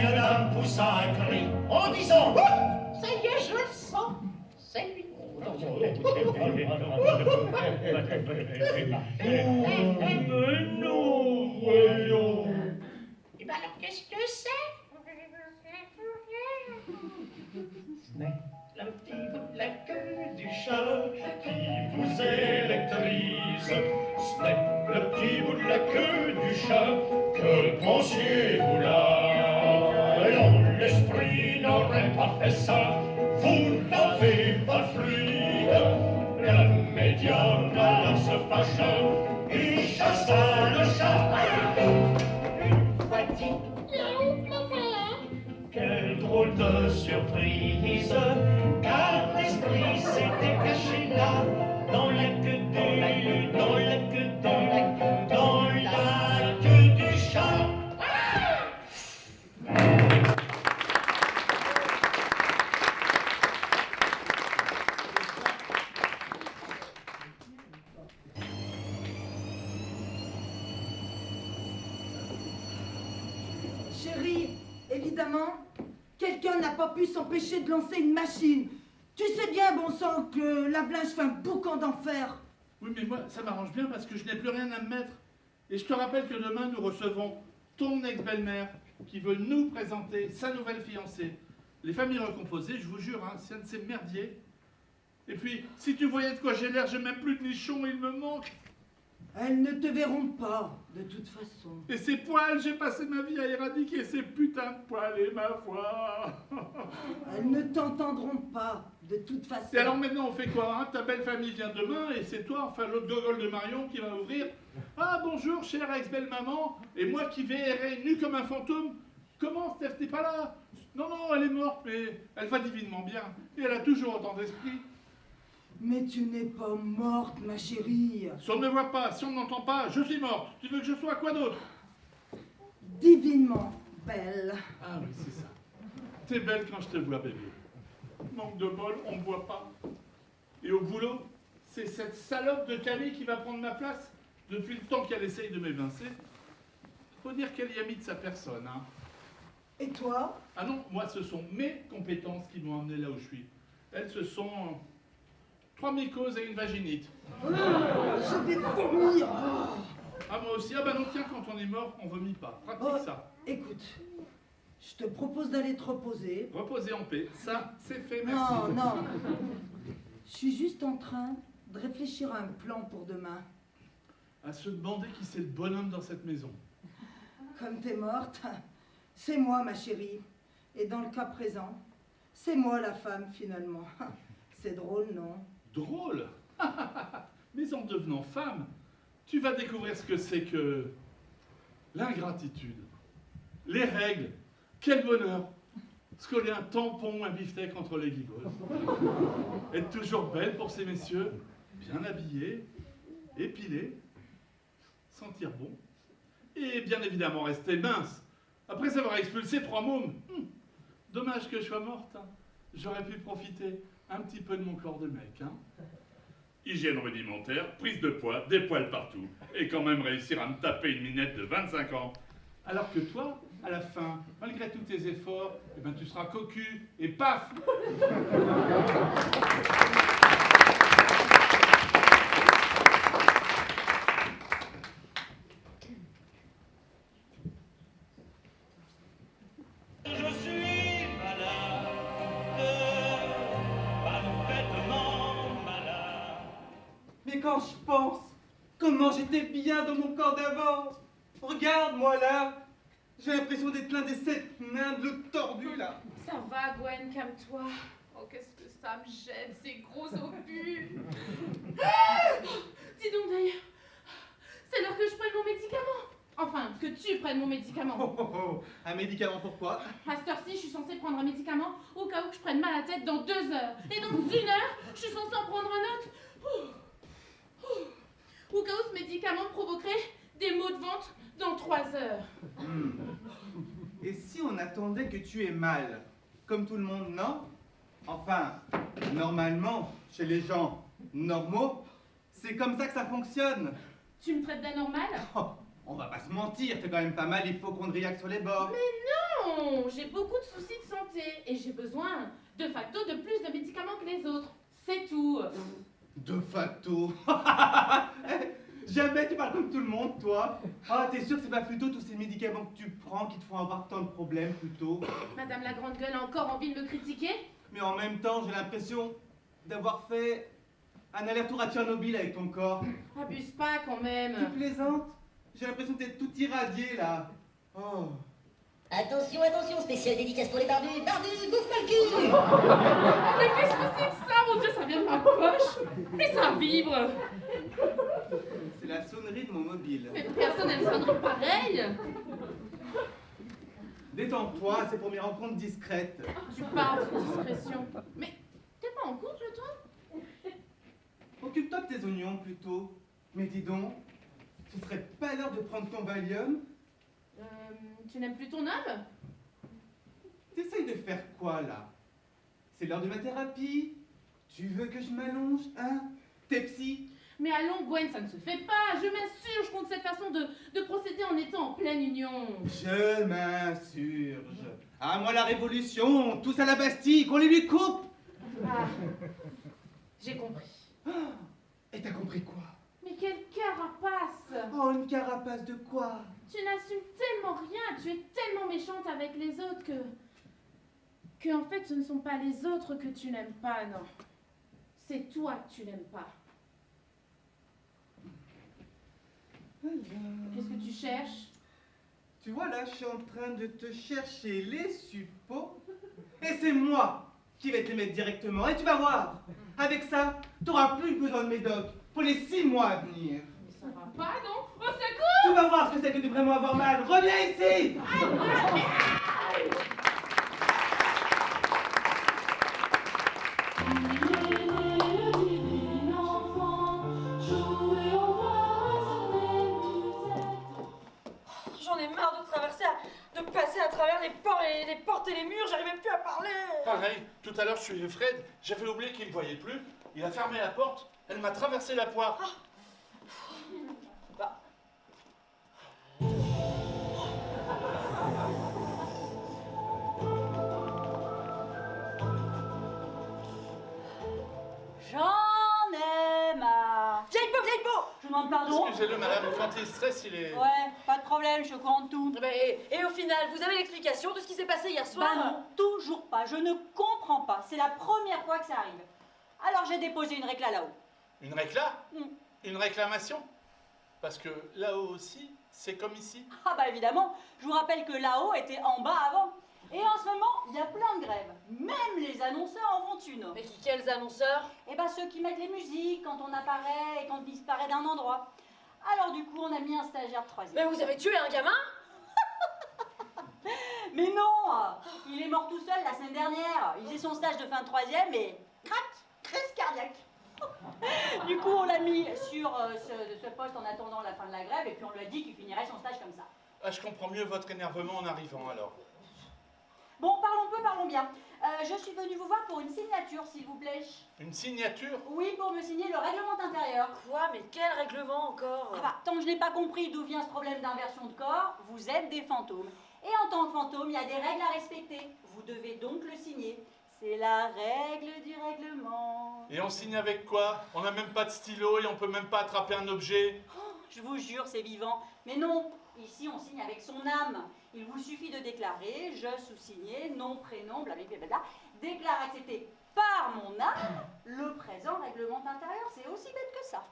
l'ancienne dame poussa un cri en disant « Ça y est, je le sens, c'est lui. » Mais non, voyons. Et ben alors, qu'est-ce que c'est? Le petit bout de la queue du chat qui vous électrise. Ce n'est le petit bout de la queue du chat. Que pensiez-vous là? Non, l'esprit n'aurait pas fait ça. Vous n'avez pas fluide. Le médium alors se fâcha. Il chassa le chat. Une fois dit, là-haut, me voilà. Quelle drôle de surprise, Car l'esprit s'était caché là, dans la queue du, dans la queue, dans la queue, dans la queue du chat. Chérie, évidemment, quelqu'un n'a pas pu s'empêcher de lancer une machine. Tu sais bien, bon sang, que lave-linge fait un boucan d'enfer. Oui, mais moi, ça m'arrange bien parce que je n'ai plus rien à me mettre. Et je te rappelle que demain, nous recevons ton ex-belle-mère qui veut nous présenter sa nouvelle fiancée. Les familles recomposées, je vous jure, hein, c'est un de ces merdiers. Et puis, si tu voyais de quoi j'ai l'air, j'ai même plus de nichons, il me manque. Elles ne te verront pas, de toute façon. Et ces poils, j'ai passé ma vie à éradiquer ces putains de poils et ma voix. Elles ne t'entendront pas, de toute façon. Et alors maintenant, on fait quoi, hein? Ta belle famille vient demain et c'est toi, enfin l'autre gogol de Marion qui va ouvrir. Ah bonjour, chère ex-belle-maman. Et moi qui vais errer nu comme un fantôme. Comment, Steph, t'es pas là? Non, non, elle est morte, mais elle va divinement bien. Et elle a toujours autant d'esprit. Mais tu n'es pas morte, ma chérie. Si on ne me voit pas, si on ne m'entend pas, je suis morte. Tu veux que je sois quoi d'autre? Divinement belle. Ah oui, c'est ça. T'es belle quand je te vois, bébé. Manque de bol, on me voit pas. Et au boulot, c'est cette salope de Camille qui va prendre ma place depuis le temps qu'elle essaye de m'évincer. Faut dire qu'elle y a mis de sa personne, hein. Et toi? Ah non, moi, ce sont mes compétences qui m'ont amené là où je suis. Elles, ce sont 3 mycoses et une vaginite. Je vais vomir. Ah, moi aussi. Ah bah non, tiens, quand on est mort, on vomit pas. Pratique ça. Écoute, je te propose d'aller te reposer. Reposer en paix. Ça, c'est fait, merci. Non, non. Je suis juste en train de réfléchir à un plan pour demain. À se demander qui c'est le bonhomme dans cette maison. Comme t'es morte, c'est moi, ma chérie. Et dans le cas présent, c'est moi la femme, finalement. C'est drôle, non? Drôle. Mais en devenant femme, tu vas découvrir ce que c'est que l'ingratitude, les règles, quel bonheur, se coller un tampon, un beefsteak entre les guigoules, être toujours belle pour ces messieurs, bien habillés, épilés, sentir bon, et bien évidemment rester mince, après avoir expulsé 3 mômes. Dommage que je sois morte, hein. J'aurais pu profiter un petit peu de mon corps de mec, hein. Hygiène rudimentaire, prise de poids, des poils partout, et quand même réussir à me taper une minette de 25 ans. Alors que toi, à la fin, malgré tous tes efforts, eh ben, tu seras cocu, et paf. Je suis malade, parfaitement malade. Mais quand je pense comment j'étais bien dans mon corps d'avant, regarde-moi là, j'ai l'impression d'être l'un des 7 nains de l'autre tordu là. Ça va, Gwen, calme-toi. Oh, qu'est-ce que ça me gêne, ces gros obus. Dis donc d'ailleurs, c'est l'heure que je prenne mon médicament. Enfin, que tu prennes mon médicament. Oh, oh, oh. Un médicament pourquoi? À cette heure-ci, je suis censée prendre un médicament au cas où je prenne mal à la tête dans 2 heures. Et dans 1 heure, je suis censée en prendre un autre. Au cas où ce médicament provoquerait des maux de ventre dans 3 heures. Et si on attendait que tu aies mal, comme tout le monde, non? Enfin, normalement, chez les gens normaux, c'est comme ça que ça fonctionne. Tu me traites d'anormal? Oh, on va pas se mentir, t'es quand même pas mal hypochondriaque sur les bords. Mais non! non, j'ai beaucoup de soucis de santé et j'ai besoin, de facto, de plus de médicaments que les autres. C'est tout. De facto. Jamais tu parles comme tout le monde, toi. Ah, t'es sûr que c'est pas plutôt tous ces médicaments que tu prends qui te font avoir tant de problèmes, plutôt? Madame la grande gueule a encore envie de me critiquer? Mais en même temps, j'ai l'impression d'avoir fait un aller-retour à Tchernobyl avec ton corps. Abuse pas quand même. Tu plaisantes? J'ai l'impression d'être tout irradié, là. Oh. Attention, attention, spéciale dédicace pour les barbus. Barbus, bouffe-moi le cul! Mais qu'est-ce que c'est que ça? Mon Dieu, ça vient de ma poche. Mais ça vibre. C'est la sonnerie de mon mobile. Mais personne n'a une sonnerie pareille. Détends-toi, c'est pour mes rencontres discrètes. Tu parles de discrétion. Mais t'es pas en couple, toi? Occupe-toi de tes oignons, plutôt. Mais dis donc, ce serait pas l'heure de prendre ton Valium? Tu n'aimes plus ton homme? T'essayes de faire quoi, là? C'est l'heure de ma thérapie. Tu veux que je m'allonge, hein? T'es psy? Mais allons, Gwen, ça ne se fait pas. Je m'insurge contre cette façon de procéder en étant en pleine union. Je m'insurge. À moi la révolution, tous à la Bastille, qu'on les lui coupe. Ah, j'ai compris. Et t'as compris quoi? Mais quelle carapace! Oh, une carapace de quoi? Tu n'assumes tellement rien, tu es tellement méchante avec les autres que en fait ce ne sont pas les autres que tu n'aimes pas, non. C'est toi que tu n'aimes pas. Qu'est-ce que tu cherches? Tu vois là, je suis en train de te chercher les suppôts. Et c'est moi qui vais te les mettre directement. Et tu vas voir, avec ça, t'auras plus besoin de médoc pour les 6 mois à venir. Mais ça va pas, non? Au secours! Tu vas voir ce que c'est que de vraiment avoir mal. Reviens ici! J'en ai marre de passer à travers les portes et les murs, j'arrivais plus à parler. Pareil, tout à l'heure je suivais Fred, j'avais oublié qu'il ne voyait plus. Il a fermé la porte, elle m'a traversé la poire. J'en ai marre. Vieille peau! Je vous demande pardon. Excusez-le madame, quand il stresse, il est... Ouais, pas de problème, je suis au courant de tout. Et au final, vous avez l'explication de ce qui s'est passé hier soir? Bah non, toujours pas. Je ne comprends pas. C'est la première fois que ça arrive. Alors j'ai déposé une récla là-haut. Une Une réclamation? Parce que là-haut aussi, c'est comme ici. Ah bah évidemment, je vous rappelle que là-haut était en bas avant. Et en ce moment, il y a plein de grèves. Même les annonceurs en font une. Mais quels annonceurs? Eh ben ceux qui mettent les musiques quand on apparaît et quand on disparaît d'un endroit. Alors du coup, on a mis un stagiaire de 3e. Mais vous avez tué un gamin? Mais non! Il est mort tout seul la semaine dernière. Il faisait son stage de fin de 3e et... crac! Crise cardiaque. Du coup, on l'a mis sur ce poste en attendant la fin de la grève et puis on lui a dit qu'il finirait son stage comme ça. Ah, je comprends mieux votre énervement en arrivant alors. Bon, parlons peu, parlons bien. Je suis venue vous voir pour une signature, s'il vous plaît. Une signature? Oui, pour me signer le règlement intérieur. Quoi? Mais quel règlement encore? Ah bah, tant que je n'ai pas compris d'où vient ce problème d'inversion de corps, vous êtes des fantômes. Et en tant que fantôme, il y a des règles à respecter. Vous devez donc le signer. C'est la règle du règlement. Et on signe avec quoi? On n'a même pas de stylo et on peut même pas attraper un objet. Oh, je vous jure, c'est vivant. Mais non, ici on signe avec son âme. Il vous suffit de déclarer, je sous-signé, nom, prénom, blablabla, déclare accepté par mon âme, le présent règlement intérieur. C'est aussi bête que ça.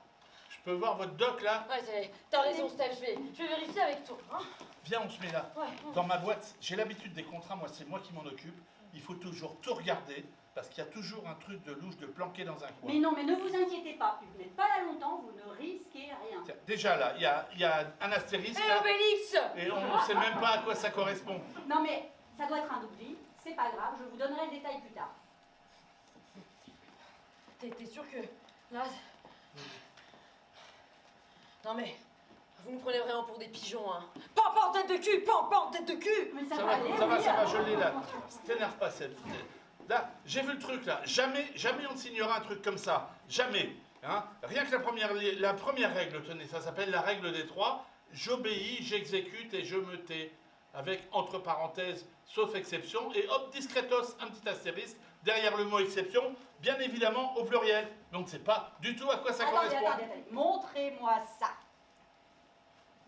Je peux voir votre doc là? Ouais, t'as raison, Steph, je vais vérifier avec toi. Hein. Viens, on se met là. Ouais. Dans ma boîte, j'ai l'habitude des contrats, moi c'est moi qui m'en occupe. Il faut toujours tout regarder, parce qu'il y a toujours un truc de louche de planqué dans un coin. Mais non, mais ne vous inquiétez pas, vous n'êtes pas là longtemps, vous ne risquez rien. Tiens, déjà là, il y a un astérisque Et là, Obélix! et on ne sait même pas à quoi ça correspond. Non mais, ça doit être un oubli, c'est pas grave, je vous donnerai le détail plus tard. T'es sûr que... Là... Non mais... Vous nous prenez vraiment pour des pigeons, hein. Pas en tête de cul, pas en tête de cul. Mais Ça va, je l'ai là. T'énerve pas, Seb. Là, j'ai vu le truc là. Jamais on ne signera un truc comme ça. Jamais. Hein. Rien que la première règle, tenez, ça s'appelle la règle des 3. J'obéis, j'exécute et je me tais. Avec, entre parenthèses, sauf exception, et hop, discretos, un petit astérisque, derrière le mot exception, bien évidemment au pluriel. Mais on ne sait pas du tout à quoi ça correspond. Attendez. Montrez-moi ça.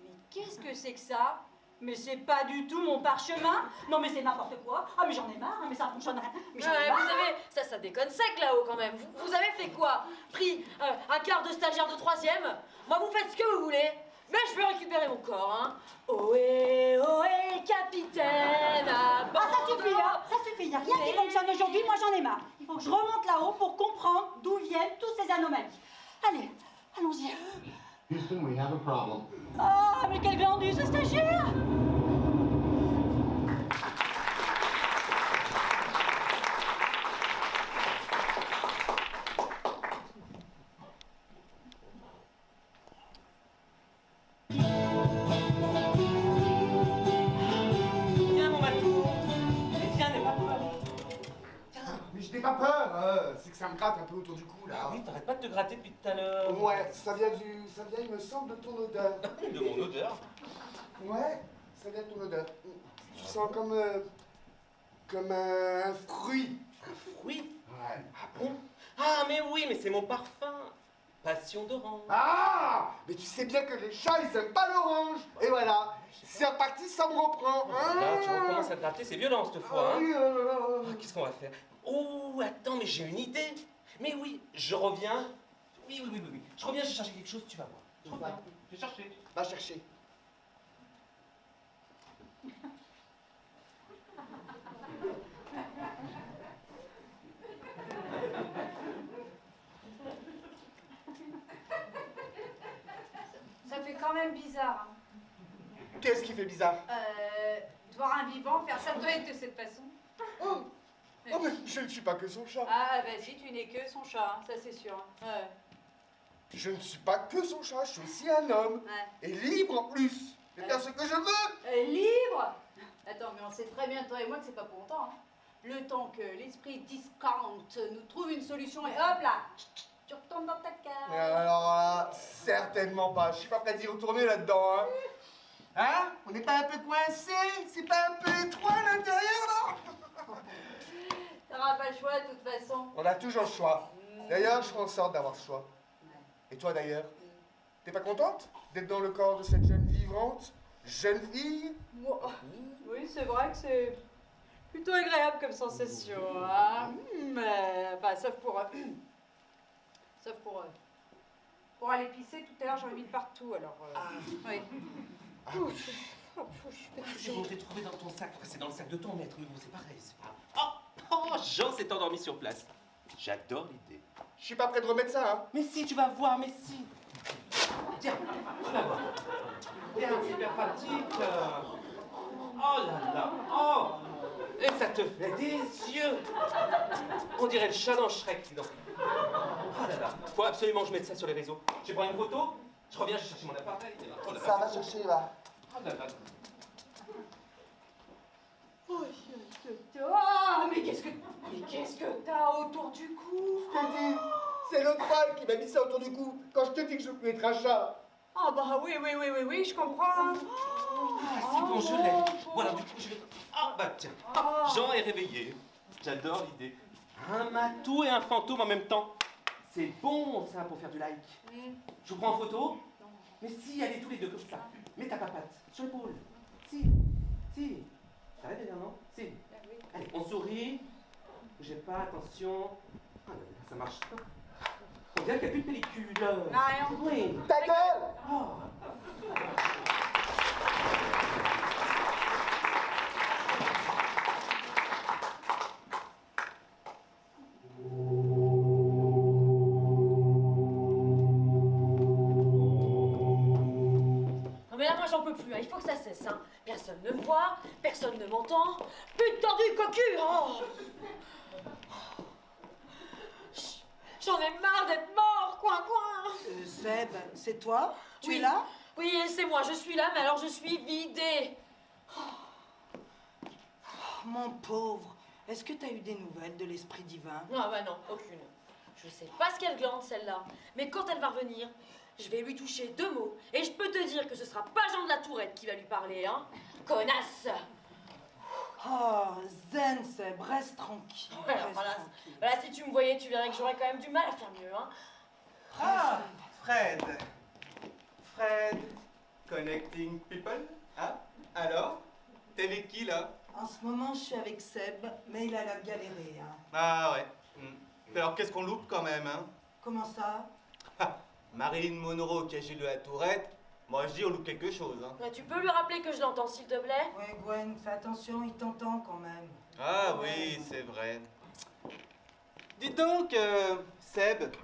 Mais qu'est-ce que c'est que ça? Mais c'est pas du tout mon parchemin. Non mais c'est n'importe quoi. Ah mais j'en ai marre, mais ça fonctionne rien. Mais j'en ai marre. Vous avez, ça déconne sec là-haut quand même. Vous avez fait quoi? Pris un quart de stagiaire de 3e? Moi vous faites ce que vous voulez. Mais je veux récupérer mon corps, hein. Ohé, ohé, capitaine, à bord. Ah ça suffit, hein. Ça suffit. Y a rien qui fonctionne aujourd'hui. Moi j'en ai marre. Il faut que je remonte là-haut pour comprendre d'où viennent toutes ces anomalies. Allez, allons-y. Houston, we have a problem. Ah mais quel glandu ce stagiaire! Viens, mon Matou. Mais viens, n'aie pas peur. Mais je n'ai pas peur, c'est que ça me gratte un peu autour du cou, là. Ah oui, t'arrêtes pas de te gratter depuis tout à l'heure. Ouais, ça vient, il me semble, de ton odeur. De mon odeur? Ouais, ça vient de ton odeur. Tu sens comme un fruit. Un fruit? Ouais. Ah bon? Ah, mais oui, mais c'est mon parfum. Passion d'orange. Ah! Mais tu sais bien que les chats, ils aiment pas l'orange. Et voilà, c'est reparti, ça me reprend. Là, tu recommences à te gratter, c'est violent cette fois, hein? Oui, Ah, qu'est-ce qu'on va faire? Oh, attends, mais j'ai une idée. Mais oui, je reviens. Oui. Je reviens, j'ai cherché quelque chose, tu vas voir. Je reviens, je vais chercher. Va chercher. Ça fait quand même bizarre. Hein. Qu'est-ce qui fait bizarre? De voir un vivant faire sa toilette de cette façon. Oh, mais je ne suis pas que son chat. Ah, bah si, tu n'es que son chat, hein, ça c'est sûr. Ouais. Je ne suis pas que son chat, je suis aussi un homme. Ouais. Et libre en plus. Je vais faire ce que je veux. Libre? Attends, mais on sait très bien, toi et moi, que c'est pas pour longtemps. Hein. Le temps que l'esprit discount nous trouve une solution et hop là, tu retournes dans ta cave. Alors là, certainement pas. Je suis pas prêt d'y retourner là-dedans, hein. Hein? On n'est pas un peu coincé? C'est pas un peu étroit à l'intérieur, non? T'auras pas le choix de toute façon. On a toujours le choix. D'ailleurs, je ferai en sorte d'avoir ce choix. Et toi d'ailleurs? T'es pas contente d'être dans le corps de cette jeune vivante? Jeune fille? Oui, c'est vrai que c'est plutôt agréable comme sensation. Hein. Mais, enfin, sauf pour aller pisser, tout à l'heure j'en ai mis de partout, alors... Oui. C'est bon, je l'ai trouvé dans ton sac. C'est dans le sac de ton maître, mais bon, c'est pareil, c'est pas... Oh, Jean s'est endormi sur place. J'adore l'idée. Je suis pas prêt de remettre ça, hein. Mais si, tu vas voir, mais si. Tiens, tu vas voir. Tiens, c'est hyper pratique. Oh là là, oh. Et ça te fait des yeux. On dirait le chat dans Shrek, dis donc. Oh là là, faut absolument que je mette ça sur les réseaux. Je prends une photo, je reviens, je cherche mon appareil. Oh là là, Ça va chercher, va. Oh là là. Oh, mais qu'est-ce que t'as autour du cou? Je t'ai dit, c'est l'autre balle qui m'a mis ça autour du cou quand je te dis que je peux être un chat. Ah bah oui, je comprends. Ah, c'est bon, je l'ai. Voilà, du coup, je vais... Ah, bah tiens, Jean est réveillé. J'adore l'idée. Un matou et un fantôme en même temps. C'est bon, ça, pour faire du like. Je vous prends en photo? Mais si, allez tous les deux comme ça. Mets ta papate sur l'épaule. Si. T'as rêvé bien, non? Si. Allez, on sourit. Bougez pas, attention. Ah, ça marche pas. On dirait qu'il n'y a plus de pellicule. Rien. Oui. Ta gueule! Oh. Non mais là moi j'en peux plus, hein. Il faut que ça cesse. Hein. Personne ne me voit, personne ne m'entend. Putain du cocu, oh. J'en ai marre d'être mort, coin. Seb, c'est toi? Tu Oui. es là? Oui, c'est moi, je suis là, mais alors je suis vidée. Oh, mon pauvre, est-ce que tu as eu des nouvelles de l'esprit divin? Ah bah non, aucune. Je sais pas ce qu'elle glande celle-là, mais quand elle va revenir, je vais lui toucher 2 mots, et je peux te dire que ce sera pas Jean de la Tourette qui va lui parler, hein. Connasse! Oh, zen, Seb, reste tranquille. Ouais, reste voilà, tranquille. voilà, si tu me voyais, tu verrais que j'aurais quand même du mal à faire mieux, hein. Ah, Fred. Fred, connecting people. Hein? Alors, t'es avec qui là? En ce moment, je suis avec Seb, mais il a l'air galéré. Hein. Ah ouais. Mais alors qu'est-ce qu'on loupe quand même, hein? Comment ça? Marilyn Monroe qui agit de la tourette, moi je dis on loupe quelque chose, hein. Ouais, tu peux lui rappeler que je l'entends, s'il te plaît? Ouais, Gwen, fais attention, il t'entend quand même. Ah oui, c'est vrai. Dis donc, Seb,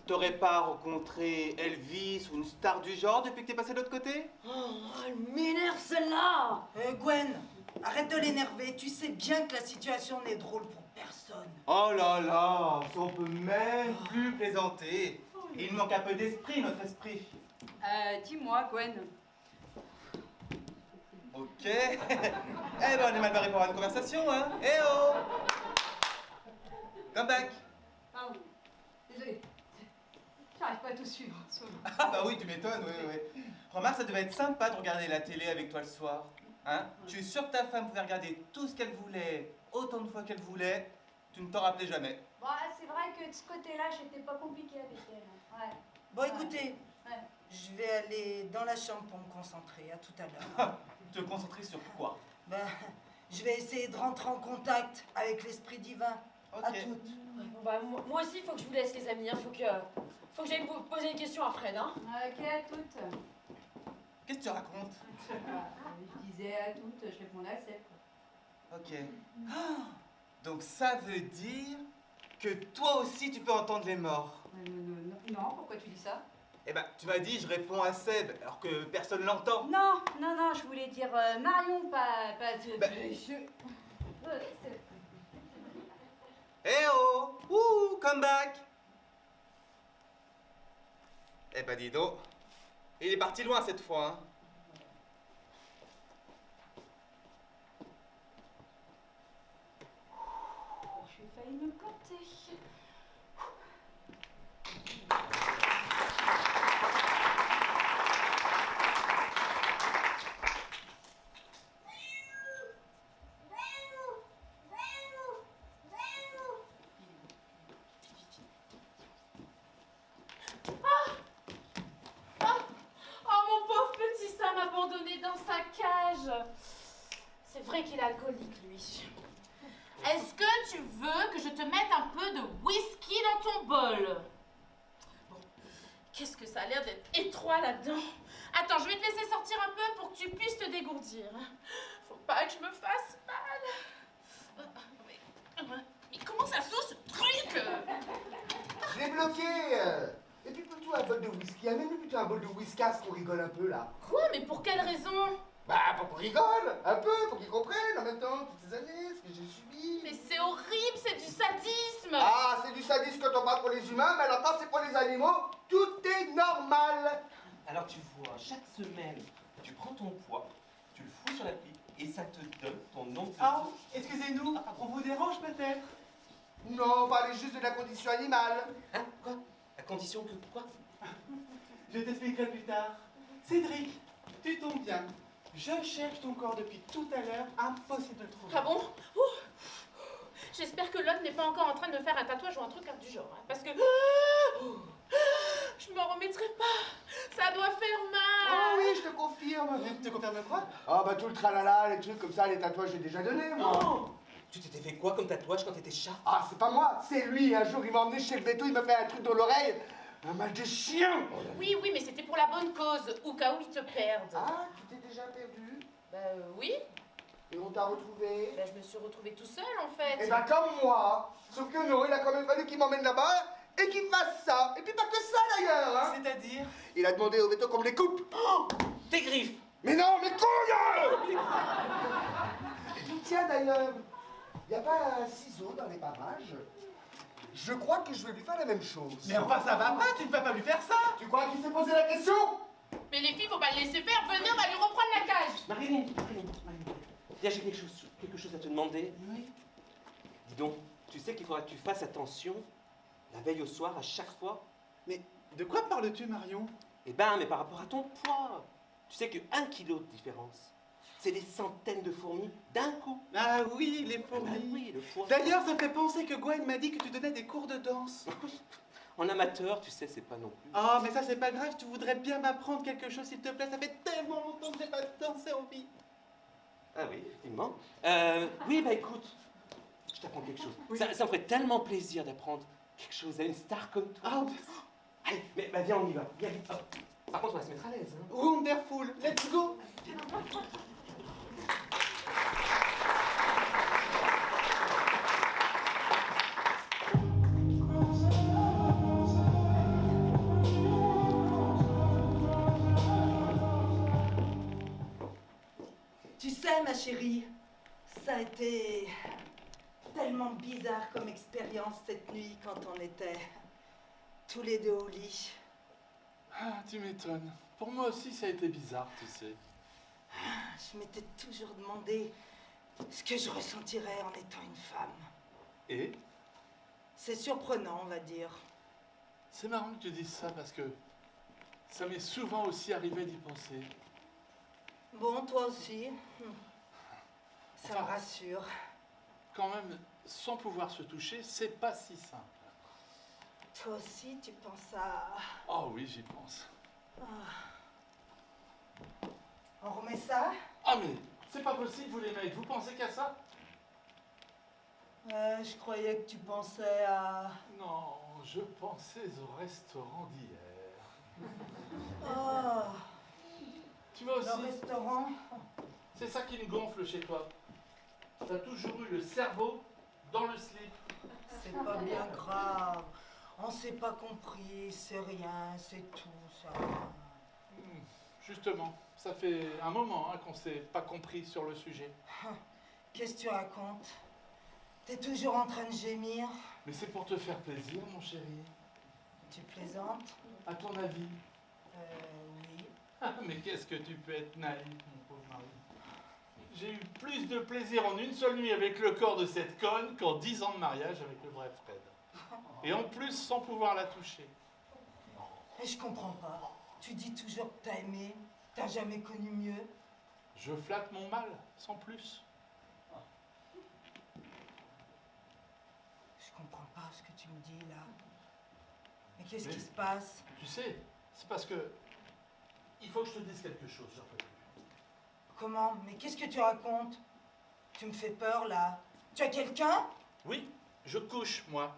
t'aurais pas rencontré Elvis ou une star du genre depuis que t'es passé de l'autre côté? Oh, elle m'énerve celle-là! Gwen, arrête de l'énerver, tu sais bien que la situation n'est drôle pour personne. Oh là là, on peut même plus plaisanter. Il manque un peu d'esprit, notre esprit. Dis-moi, Gwen. Ok. Eh ben, on est mal barré pour avoir une conversation, hein. Eh oh! Come back. Pardon. Désolée. J'arrive pas à tout suivre en ce moment. Ah bah oui, tu m'étonnes, oui. Remarque, ça devait être sympa de regarder la télé avec toi le soir. Hein? Tu es sûr que ta femme pouvait regarder tout ce qu'elle voulait, autant de fois qu'elle voulait, tu ne t'en rappelais jamais. Bon, c'est vrai que de ce côté-là, j'étais pas compliquée avec elle. Ouais. Bon, écoutez, Ouais. je vais aller dans la chambre pour me concentrer. À tout à l'heure. Te concentrer sur quoi? Ben, je vais essayer de rentrer en contact avec l'esprit divin. À Ok. toutes. Bon, bah, moi aussi, il faut que je vous laisse, les amis, hein. Faut que j'aille vous poser une question à Fred, hein. Ok, à toutes. Qu'est-ce que tu racontes? Je disais à toutes, je répondais à Seb. Ok. Ah, donc ça veut dire que toi aussi tu peux entendre les morts. Non, pourquoi tu dis ça? Eh ben, tu m'as dit je réponds à Seb alors que personne l'entend. Non, je voulais dire Marion, pas Bah. c'est- Eh oh! Ouh, come back! Eh ben dis donc, il est parti loin cette fois, hein. J'ai failli me planter. Oh, mon pauvre petit Sam abandonné dans sa cage. C'est vrai qu'il est alcoolique, lui. Est-ce que tu veux que je te mette un peu de whisky dans ton bol? Qu'est-ce que ça a l'air d'être étroit là-dedans. Attends, je vais te laisser sortir un peu pour que tu puisses te dégourdir. Faut pas que je me fasse mal. Mais comment ça s'ouvre ce truc? Je l'ai bloqué! Et puis plutôt un bol de whisky, amène-nous plutôt un bol de whiskas qu'on rigole un peu là. Quoi? Mais pour quelle raison? Bah, pour qu'on rigole un peu, pour qu'ils comprennent en même temps toutes ces années, ce que j'ai subi. Mais c'est horrible, c'est du sadisme. Ah, c'est du sadisme quand on parle pour les humains, mais alors quand c'est pour les animaux, tout est normal. Alors tu vois, chaque semaine, tu prends ton poids, tu le fous sur la pipe et ça te donne ton nom de... Ah, excusez-nous, on vous dérange peut-être? Non, parlez juste de la condition animale. Hein? Quoi? La condition que quoi? Je t'expliquerai plus tard. Cédric, tu tombes bien. Je cherche ton corps depuis tout à l'heure, impossible de le trouver. Ah bon? Ouh. J'espère que l'autre n'est pas encore en train de me faire un tatouage ou un truc du genre. Hein, parce que... Je m'en remettrai pas. Ça doit faire mal. Oh oui, je te confirme. Tu te confirmes quoi? Ah bah tout le tralala, les trucs comme ça, les tatouages, j'ai déjà donné, moi. Oh, tu t'étais fait quoi comme tatouage quand t'étais chat? Ah, c'est pas moi, c'est lui. Un jour, il m'a emmené chez le veto, il m'a fait un truc dans l'oreille. Un mal de chien. Oui, mais c'était pour la bonne cause, au cas où ils te perdent. Ah, tu t'es déjà perdu? Bah oui. Et on t'a retrouvé? Bah, je me suis retrouvée tout seul en fait. Eh ben comme moi. Sauf que non, il a quand même fallu qu'il m'emmène là-bas et qu'il fasse ça. Et puis pas que ça d'ailleurs, hein. C'est-à-dire? Il a demandé au veto qu'on me les coupe. Oh, tes griffes! Mais non, mais couilles! Tiens d'ailleurs, y a pas un ciseau dans les parages? Je crois que je vais lui faire la même chose. Mais enfin, ça va pas, tu ne vas pas lui faire ça. Tu crois qu'il s'est posé la question? Mais les filles, faut pas le laisser faire. Venez, on va lui reprendre la cage. Marilyn. Là, j'ai quelque chose à te demander. Oui. Dis donc, tu sais qu'il faudra que tu fasses attention la veille au soir à chaque fois? Mais de quoi parles-tu, Marion? Eh ben, mais par rapport à ton poids. Tu sais que 1 kilo de différence, c'est les centaines de fourmis d'un coup. Ah oui, les fourmis. Ah oui, le fourmi. D'ailleurs, ça me fait penser que Gwen m'a dit que tu donnais des cours de danse. En amateur, tu sais, c'est pas non plus. Oh, mais ça, c'est pas grave. Tu voudrais bien m'apprendre quelque chose, s'il te plaît. Ça fait tellement longtemps que j'ai pas dansé en vie. Ah oui, effectivement. Oui, bah écoute, je t'apprends quelque chose. Oui. Ça me ferait tellement plaisir d'apprendre quelque chose à une star comme toi. Ah, Allez, mais bah viens, on y va. Viens vite. Hop. Par contre, on va se mettre à l'aise. Hein. wonderful. Let's go. Tu sais, ma chérie, ça a été tellement bizarre comme expérience cette nuit quand on était tous les deux au lit. Ah, tu m'étonnes. Pour moi aussi, ça a été bizarre, tu sais. Je m'étais toujours demandé ce que je ressentirais en étant une femme. Et C'est surprenant, on va dire. c'est marrant que tu dises ça parce que ça m'est souvent aussi arrivé d'y penser. Bon, toi aussi. Ça me Enfin, rassure. Quand même, sans pouvoir se toucher, c'est pas si simple. Toi aussi, tu penses à... Oh oui, j'y pense. On remet ça? Ah mais, c'est pas possible, vous les mecs, vous pensez qu'à ça? Je croyais que tu pensais à... Non, je pensais au restaurant d'hier. Oh, Tu vas aussi? le restaurant? C'est ça qui me gonfle chez toi. T'as toujours eu le cerveau dans le slip. C'est pas bien grave. On s'est pas compris, c'est rien, c'est tout, ça. Justement, ça fait un moment qu'on s'est pas compris sur le sujet. Qu'est-ce que tu racontes? T'es toujours en train de gémir? Mais c'est pour te faire plaisir, mon chéri. Tu plaisantes? À ton avis? Oui. Mais qu'est-ce que tu peux être naïf, mon pauvre mari. J'ai eu plus de plaisir en une seule nuit avec le corps de cette conne qu'en 10 ans de mariage avec le vrai Fred. Et en plus, sans pouvoir la toucher. Mais je comprends pas. Tu dis toujours que t'as aimé, t'as jamais connu mieux. Je flatte mon mal, sans plus. Je comprends pas ce que tu me dis là. Mais qu'est-ce qui se passe? Tu sais, c'est parce que il faut que je te dise quelque chose, j'en peux plus. Comment? Mais qu'est-ce que tu racontes? Tu me fais peur là. Tu as quelqu'un? Oui, je couche, moi.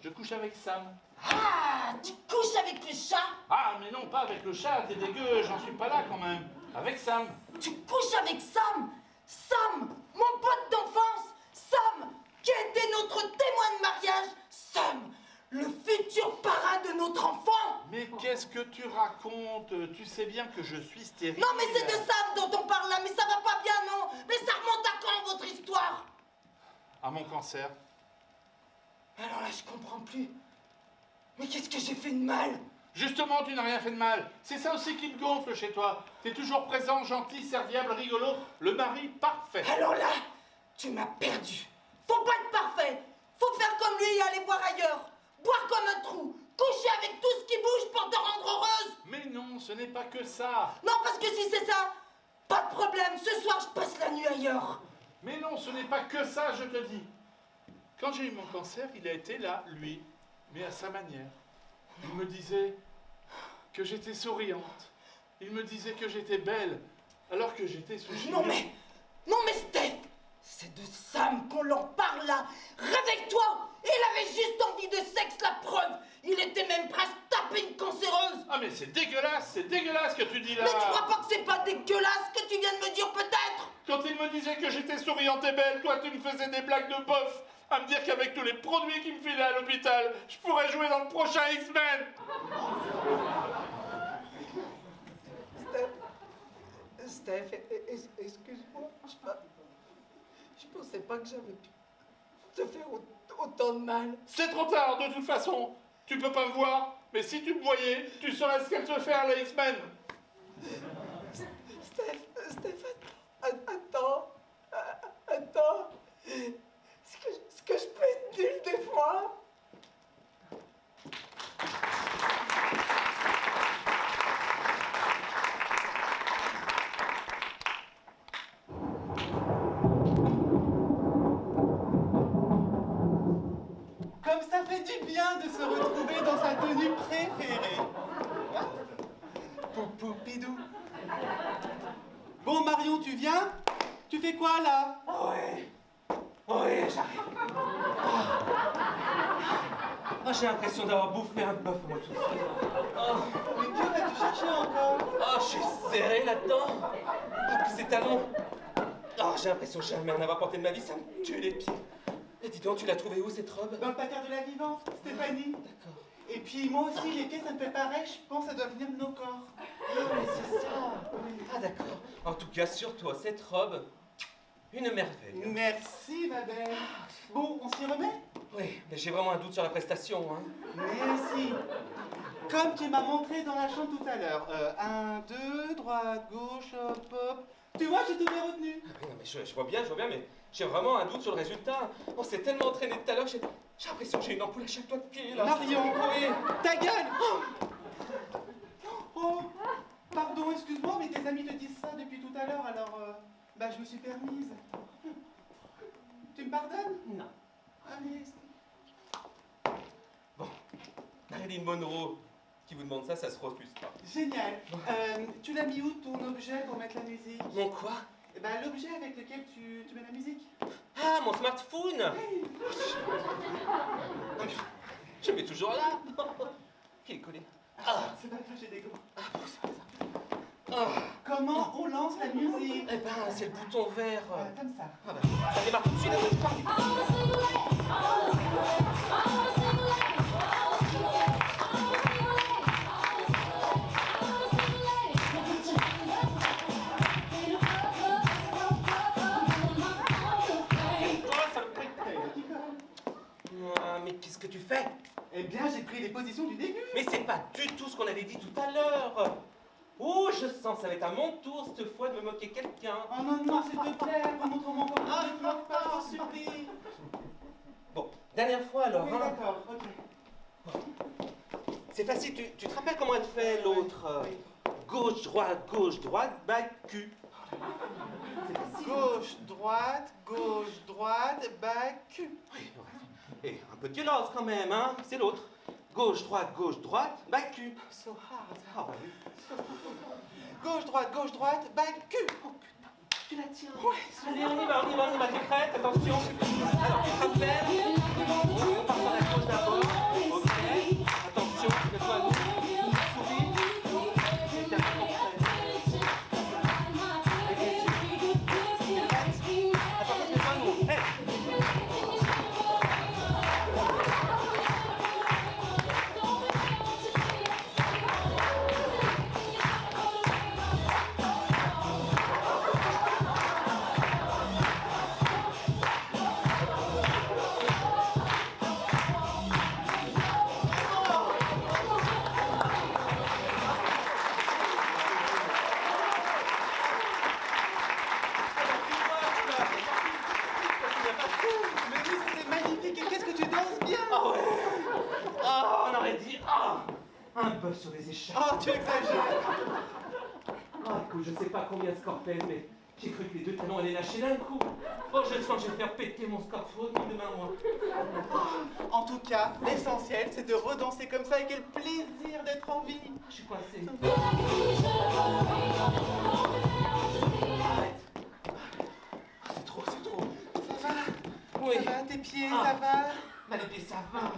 Je couche avec Sam. Ah, tu couches avec le chat? Ah, mais non, pas avec le chat, t'es dégueu, j'en suis pas là quand même. Avec Sam. Tu couches avec Sam? Sam, mon pote d'enfance. Sam, qui a été notre témoin de mariage. Sam, le futur parrain de notre enfant. Mais qu'est-ce que tu racontes? Tu sais bien que je suis stérile. Non, mais c'est de Sam dont on parle là, mais ça va pas bien, non? Mais ça remonte à quand, votre histoire? À mon cancer. Alors là, je comprends plus. Mais qu'est-ce que j'ai fait de mal? Justement, tu n'as rien fait de mal. C'est ça aussi qui me gonfle chez toi. T'es toujours présent, gentil, serviable, rigolo, le mari parfait. Alors là, tu m'as perdu. Faut pas être parfait. Faut faire comme lui et aller voir ailleurs. Boire comme un trou. Coucher avec tout ce qui bouge pour te rendre heureuse. Mais non, ce n'est pas que ça. Non, parce que si c'est ça, pas de problème. Ce soir, je passe la nuit ailleurs. Mais non, ce n'est pas que ça, je te dis. Quand j'ai eu mon cancer, il a été là, lui, mais à sa manière. Il me disait que j'étais souriante. Il me disait que j'étais belle, alors que j'étais sous chimio. Non mais Steph, c'est de Sam qu'on leur parle là. Réveille-toi. Il avait juste envie de sexe, la preuve. Il était même presque tapé une cancéreuse. Ah mais c'est dégueulasse que tu dis là. Mais tu crois pas que c'est pas dégueulasse que tu viens de me dire peut-être? Quand il me disait que j'étais souriante et belle, toi tu me faisais des blagues de bof, à me dire qu'avec tous les produits qu'il me filait à l'hôpital, je pourrais jouer dans le prochain X-Men. Steph, excuse-moi, je pensais pas que j'avais pu te faire autant de mal. C'est trop tard de toute façon. Tu peux pas me voir, mais si tu me voyais, tu saurais ce qu'elle te faire les X-Men. Steph, attends. Est-ce que je peux être nulle des fois? ferait du bien de se retrouver dans sa tenue préférée. Hein? Poupoupidou. Bon, Marion, tu viens? Tu fais quoi, là? Ouais. Ouais, j'arrive. Ah, j'ai l'impression d'avoir bouffé un bœuf, moi, tout seul. Mais que vas-tu chercher encore? Oh, je suis serré là-dedans. Ah, puis ces talons. Oh, j'ai l'impression que jamais en avoir porté de ma vie, ça me tue les pieds. Et dis donc, tu l'as trouvée où, cette robe? Dans le placard de la vivante, Stéphanie. D'accord. Et puis moi aussi, les pieds, ça me fait pareil, je pense que ça doit venir de nos corps. Ah, mais c'est ça. Ah, d'accord. En tout cas, sur toi, cette robe, une merveille. Merci, ma belle. Bon, on s'y remet? Oui, mais j'ai vraiment un doute sur la prestation, hein. Mais si. Comme tu m'as montré dans la chambre tout à l'heure. 1, 2, droite, gauche, hop, hop. Tu vois, j'ai tout bien retenu. Ah, non, mais je vois bien, mais j'ai vraiment un doute sur le résultat. On s'est tellement entraîné tout à l'heure, j'ai l'impression que j'ai une ampoule à chaque doigt de pied, là. Marion, oui. Ta gueule. Oh, pardon, excuse-moi, mais tes amis te disent ça depuis tout à l'heure, alors bah je me suis permise. Tu me pardonnes? Non. Allez. Bon, Marilyn Monroe qui vous demande ça, ça se refuse pas. Génial. Tu l'as mis où ton objet pour mettre la musique? Mon quoi? Eh ben, l'objet avec lequel tu mets la musique. Ah, mon smartphone. Non, mais je le mets toujours là. Qui est collé? Ah, c'est pas grave, j'ai des gants. Ah, bon, ça. Ah. Comment on lance la musique? Eh ben, c'est le bouton vert. Comme ça. Ah bah, ça démarre tout de suite. C'est parti. Mais qu'est-ce que tu fais? Eh bien, j'ai pris les positions du début. Mais c'est pas du tout ce qu'on avait dit tout à l'heure. Oh, je sens, ça va être à mon tour cette fois de me moquer quelqu'un. Oh non, non, s'il te plaît, remontre-moi encore. Ah, ne moque pas, je t'en supplie. Bon, dernière fois alors. Oui, hein. d'accord, ok. C'est facile, tu te rappelles comment elle fait l'autre? Gauche, droite, bas, cul. Gauche, droite, bas, cul. Oui, et un peu de violence quand même, hein. C'est l'autre. Gauche, droite, bas, cul. So hard. Ah bah oui. Gauche, droite, bas, cul. Oh putain, tu la tiens. Ouais. Allez, on y va, t'es prête? Attention. Alors, tu te rappelles? On part par la gauche d'abord. Ok. Attention, mets-toi à nous. Souris. Et t'as pas compris. Attention, mets-toi à nous. Hey. Sur les échelles. Oh, tu exagères. Ah, écoute, je sais pas combien de score pèse, mais j'ai cru que les deux talons allaient lâcher d'un coup. Oh, je sens que je vais faire péter mon smartphone demain, moi. En tout cas, l'essentiel, c'est de redanser comme ça et quel plaisir d'être en vie. Je suis coincé. C'est trop. Ça va? Oui. Ça va, tes pieds, ça va? Bah, les pieds, ça va.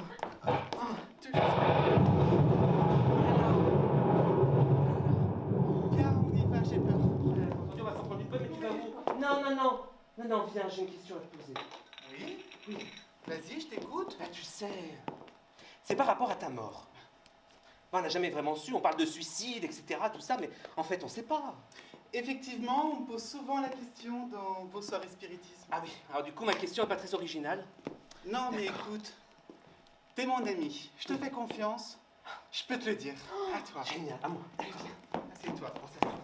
Viens, on y va, j'ai peur. On va s'en prendre une bonne, mais tu vas où? Non, viens, j'ai une question à te poser. Oui? Vas-y, je t'écoute. Bah, tu sais, c'est par rapport à ta mort. On n'a jamais vraiment su, on parle de suicide, etc., tout ça, mais en fait, on sait pas. Effectivement, on me pose souvent la question dans vos soirées spiritisme. Ah oui, alors du coup, ma question n'est pas très originale. Non, mais écoute, t'es mon ami, je te fais confiance, je peux te le dire. À toi. Génial, à moi. Allez, viens, assieds-toi. On s'assoit.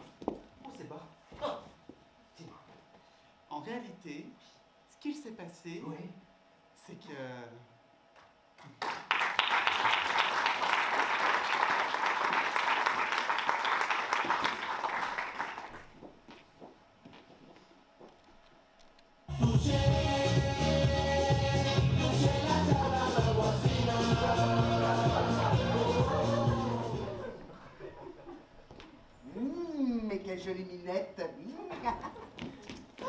On sait pas. Oh. Dis-moi. En réalité, ce qu'il s'est passé, Oui. c'est que... jolie minette. Oh,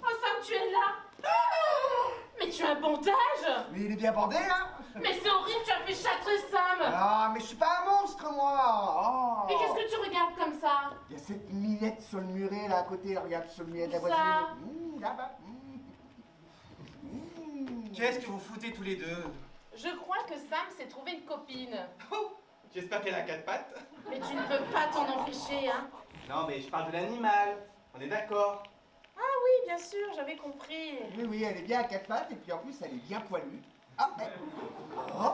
Sam, tu es là. Mais tu as un bandage. Mais il est bien bandé, hein? Mais c'est horrible, tu as fait châtrer Sam. Ah, mais je suis pas un monstre, moi. Mais qu'est-ce que tu regardes comme ça? Il y a cette minette sur le muret, là, à côté. Regarde, sur le muret de la Où ça? voisine. Là-bas. Qu'est-ce que vous foutez tous les deux? Je crois que Sam s'est trouvé une copine. Oh, j'espère qu'elle a 4 pattes. Mais tu ne peux pas t'en empêcher, hein. Non, mais je parle de l'animal. On est d'accord? Ah oui, bien sûr, j'avais compris. Oui, oui, elle est bien à 4 pattes, et puis en plus, elle est bien poilue. Ah, oh,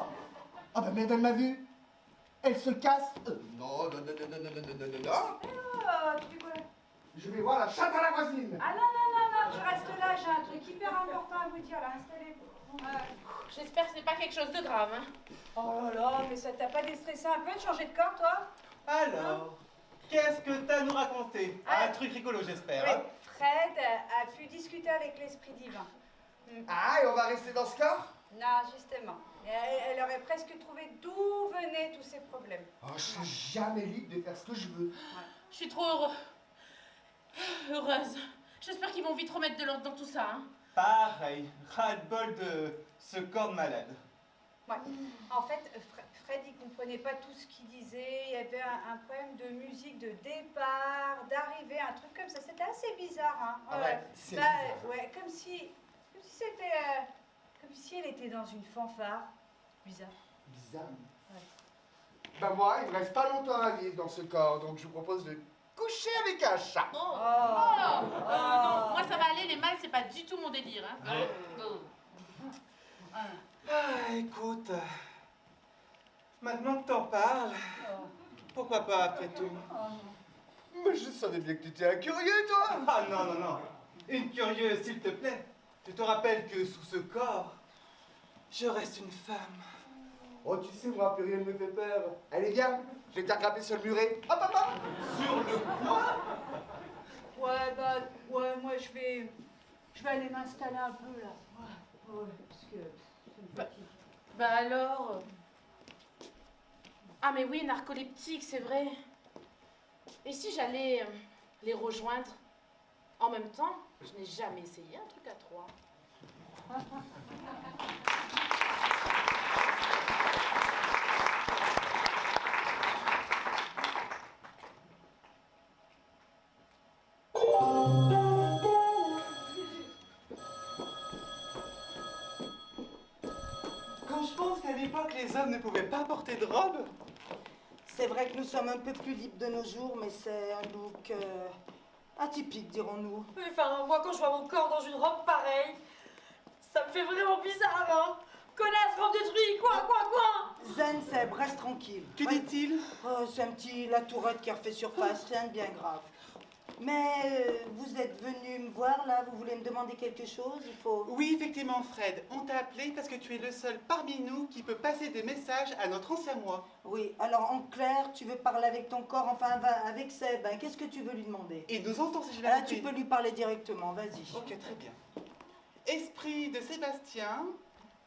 ah bah, mais elle m'a vu. Elle se casse. Non, non, non, non, non, non, non, non, non, non. Oh, tu fais quoi? Je vais voir la chatte à la voisine. Ah non, non, non, non, je reste là, j'ai un truc hyper important à vous dire, là, installez-vous. J'espère que c'est pas quelque chose de grave, hein. Oh là là, mais ça t'a pas déstressé un peu de changer de corps, toi? Alors, qu'est-ce que t'as à nous raconter? Un truc rigolo, j'espère. Oui, Hein? Fred a pu discuter avec l'esprit divin. Ah, et on va rester dans ce corps? Non, justement. Elle aurait presque trouvé d'où venaient tous ces problèmes. Oh, je suis jamais libre de faire ce que je veux. Je suis trop heureuse. J'espère qu'ils vont vite remettre de l'ordre dans tout ça, hein. Pareil, ras-le-bol de ce corps de malade. Ouais. En fait, Fred, il comprenait pas tout ce qu'il disait. Il y avait un problème de musique, de départ, d'arrivée, un truc comme ça. C'était assez bizarre, hein. Ah ouais, c'est bah, bizarre. ouais, comme si c'était, comme si elle était dans une fanfare. Bizarre. Bizarre. Ouais. Bah moi, il me reste pas longtemps à vivre dans ce corps, donc je vous propose de coucher avec un chat. Oh. Non, moi ça va aller, les mâles c'est pas du tout mon délire, hein. Ah, écoute, maintenant que t'en parles, pourquoi pas après tout? Mais je savais bien que tu étais un curieux, toi. Ah non, non, non. Une curieuse, s'il te plaît. Tu te rappelles que sous ce corps, je reste une femme. Oh, tu sais, moi, plus rien ne me fait peur. Allez, viens, je vais t'attraper sur le muret. Hop, hop, hop. Sur le quoi? Ouais, bah, ouais, moi je vais aller m'installer un peu là. Ouais, parce que ça me fatigue. Bah alors... Ah mais oui, narcoleptique, c'est vrai. Et si j'allais les rejoindre en même temps? Je n'ai jamais essayé un truc à 3. Quand je pense qu'à l'époque, les hommes ne pouvaient pas porter de robe. C'est vrai que nous sommes un peu plus libres de nos jours, mais c'est un look atypique, dirons-nous. Enfin, moi, quand je vois mon corps dans une robe pareille, ça me fait vraiment bizarre, hein. Connasse, robe de truie, quoi. Zen, Seb, reste tranquille. Que dit-il? Oh, c'est un petit La Tourette qui a refait surface, rien de bien grave. Mais vous êtes venu me voir, là, vous voulez me demander quelque chose? Il faut... Oui, effectivement, Fred. On t'a appelé parce que tu es le seul parmi nous qui peut passer des messages à notre ancien moi. Oui, alors en clair, tu veux parler avec ton corps, enfin avec Seb, hein, qu'est-ce que tu veux lui demander? Et nous entendons si je l'ai Là, compris. tu peux lui parler directement, vas-y. Ok, très bien. Esprit de Sébastien,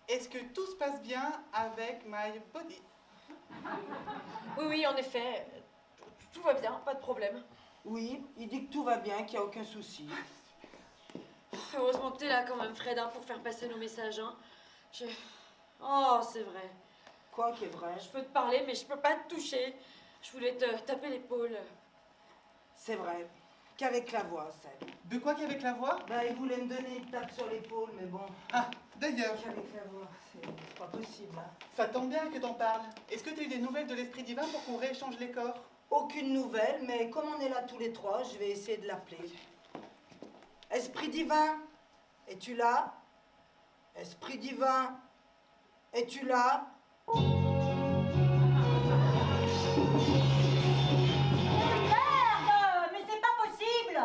est-ce que tout se passe bien avec my body? Oui, en effet. Tout va bien, pas de problème. Oui, il dit que tout va bien, qu'il n'y a aucun souci. Heureusement que t'es là quand même, Fred, hein, pour faire passer nos messages, hein. Oh, c'est vrai. Quoi qui est vrai? Je peux te parler, mais je peux pas te toucher. Je voulais te taper l'épaule. C'est vrai. Qu'avec la voix, Seb. De quoi qu'avec la voix? Bah, il voulait me donner une tape sur l'épaule, mais bon. Ah, d'ailleurs. Qu'avec la voix, c'est pas possible, hein. Ça tombe bien que t'en parles. Est-ce que tu as eu des nouvelles de l'esprit divin pour qu'on rééchange les corps? Aucune nouvelle, mais comme on est là tous les trois, je vais essayer de l'appeler. Esprit divin, es-tu là? Esprit divin, es-tu là? Merde! Mais c'est pas possible!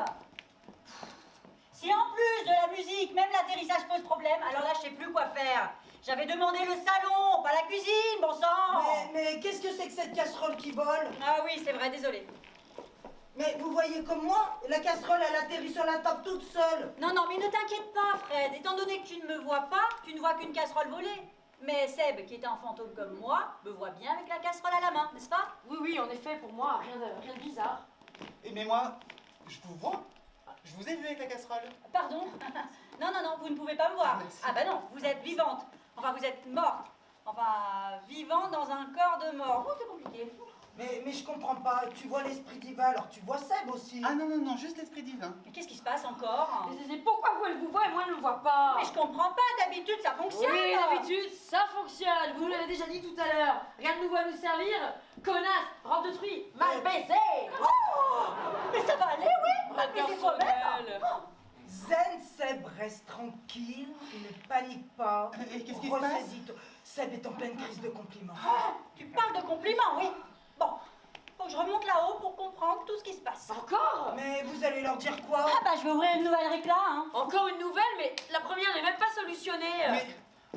Si en plus de la musique, même l'atterrissage pose problème, alors là, je sais plus quoi faire. J'avais demandé le salon, pas la cuisine, bon sang! Mais qu'est-ce que c'est que cette casserole qui vole? Ah oui, c'est vrai, désolé. Mais vous voyez comme moi, la casserole, elle atterrit sur la table toute seule. Non, non, mais ne t'inquiète pas, Fred. Étant donné que tu ne me vois pas, tu ne vois qu'une casserole volée. Mais Seb, qui est un fantôme comme moi, me voit bien avec la casserole à la main, n'est-ce pas? Oui, en effet, pour moi, rien de bizarre. Mais moi, Je vous vois. Je vous ai vu avec la casserole. Pardon? Non, non, non, vous ne pouvez pas me voir. Ah bah non, vous êtes vivante. Enfin, vous êtes morte. Enfin, vivante dans un corps de mort. Oh, c'est compliqué. Mais je comprends pas, tu vois l'esprit divin, alors tu vois Seb aussi. Ah non, non, non, juste l'esprit divin. Mais qu'est-ce qui se passe encore? Mais pourquoi vous, elle vous voit et moi, elle ne me voit pas? Mais je comprends pas, d'habitude ça fonctionne. Oui, d'habitude, ça fonctionne. Vous l'avez déjà dit tout à l'heure. Rien de nouveau à nous servir. Connasse, robe de truie, mal baissée. Oh, mais ça va aller, oui. Mal baissée toi-même. Zen, Seb, reste tranquille, ne panique pas. Et qu'est-ce qui se passe? Ressaisis-toi. Seb est en pleine crise de compliments. Oh, tu parles de compliments, oui. Bon, faut que je remonte là-haut pour comprendre tout ce qui se passe. Encore? Mais vous allez leur dire quoi? Ah bah je vais ouvrir une nouvelle récla, hein. Encore une nouvelle, mais la première n'est même pas solutionnée. Mais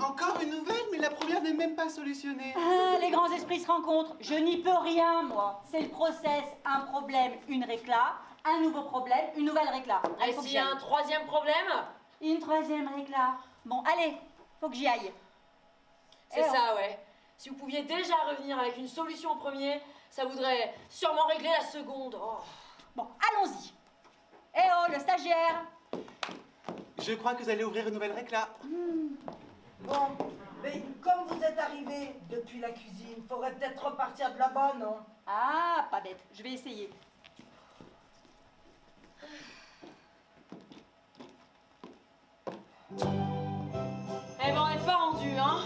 encore une nouvelle, mais la première n'est même pas solutionnée. Ah, les grands esprits se rencontrent. Je n'y peux rien, moi. C'est le process, un problème, une récla, un nouveau problème, une nouvelle récla. Et s'il y a un troisième problème? Une troisième récla. Bon, allez, faut que j'y aille. C'est ça, ouais. Si vous pouviez déjà revenir avec une solution au premier, ça voudrait sûrement régler la seconde. Oh. Bon, allons-y. Eh oh, le stagiaire. Je crois que vous allez ouvrir une nouvelle récla. Bon, mais comme vous êtes arrivé depuis la cuisine, faudrait peut-être repartir de là-bas, non? Ah, pas bête, je vais essayer. Eh ben, on n'est pas rendu, hein.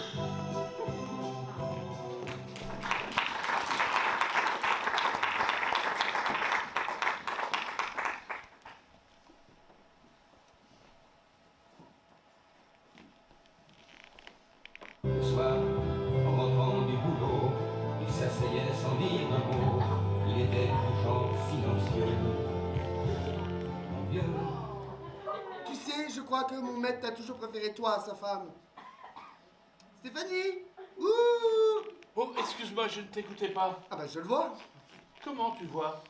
Le soir, en rentrant du boulot, il s'asseyait sans dire un mot. Il était du genre silencieux. Mon vieux. Tu sais, je crois que mon maître t'a toujours préféré toi à sa femme. Stéphanie! Ouh! Oh, excuse-moi, je ne t'écoutais pas. Ah bah je le vois. Comment tu vois?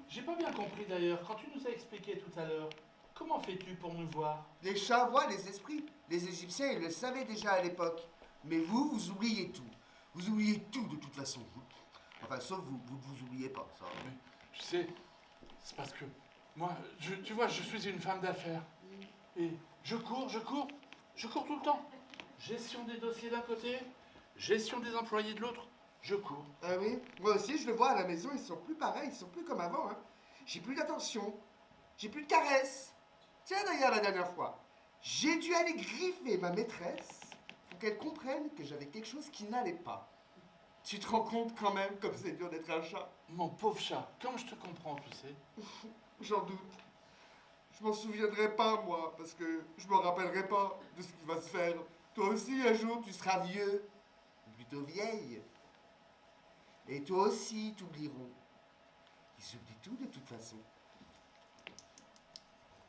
J'ai pas bien compris d'ailleurs, quand tu nous as expliqué tout à l'heure. Comment fais-tu pour nous voir? Les chats voient les esprits. Les Égyptiens, ils le savaient déjà à l'époque. Mais vous, vous oubliez tout. Vous oubliez tout de toute façon. Enfin, sauf vous, vous oubliez pas, ça. Mais, tu sais, c'est parce que moi, tu vois, je suis une femme d'affaires. Et je cours tout le temps. Gestion des dossiers d'un côté, gestion des employés de l'autre, je cours. Ah oui, moi aussi, je le vois à la maison, ils sont plus pareils, ils sont plus comme avant. Hein. J'ai plus d'attention, j'ai plus de caresses. Tiens, d'ailleurs, la dernière fois, j'ai dû aller griffer ma maîtresse pour qu'elle comprenne que j'avais quelque chose qui n'allait pas. Tu te rends compte quand même comme c'est dur d'être un chat? Mon pauvre chat, comme je te comprends, tu sais. J'en doute. Je m'en souviendrai pas, moi, parce que je me rappellerai pas de ce qui va se faire. Toi aussi, un jour, tu seras vieux, plutôt vieille. Et toi aussi, t'oublieront. Ils oublient tout de toute façon.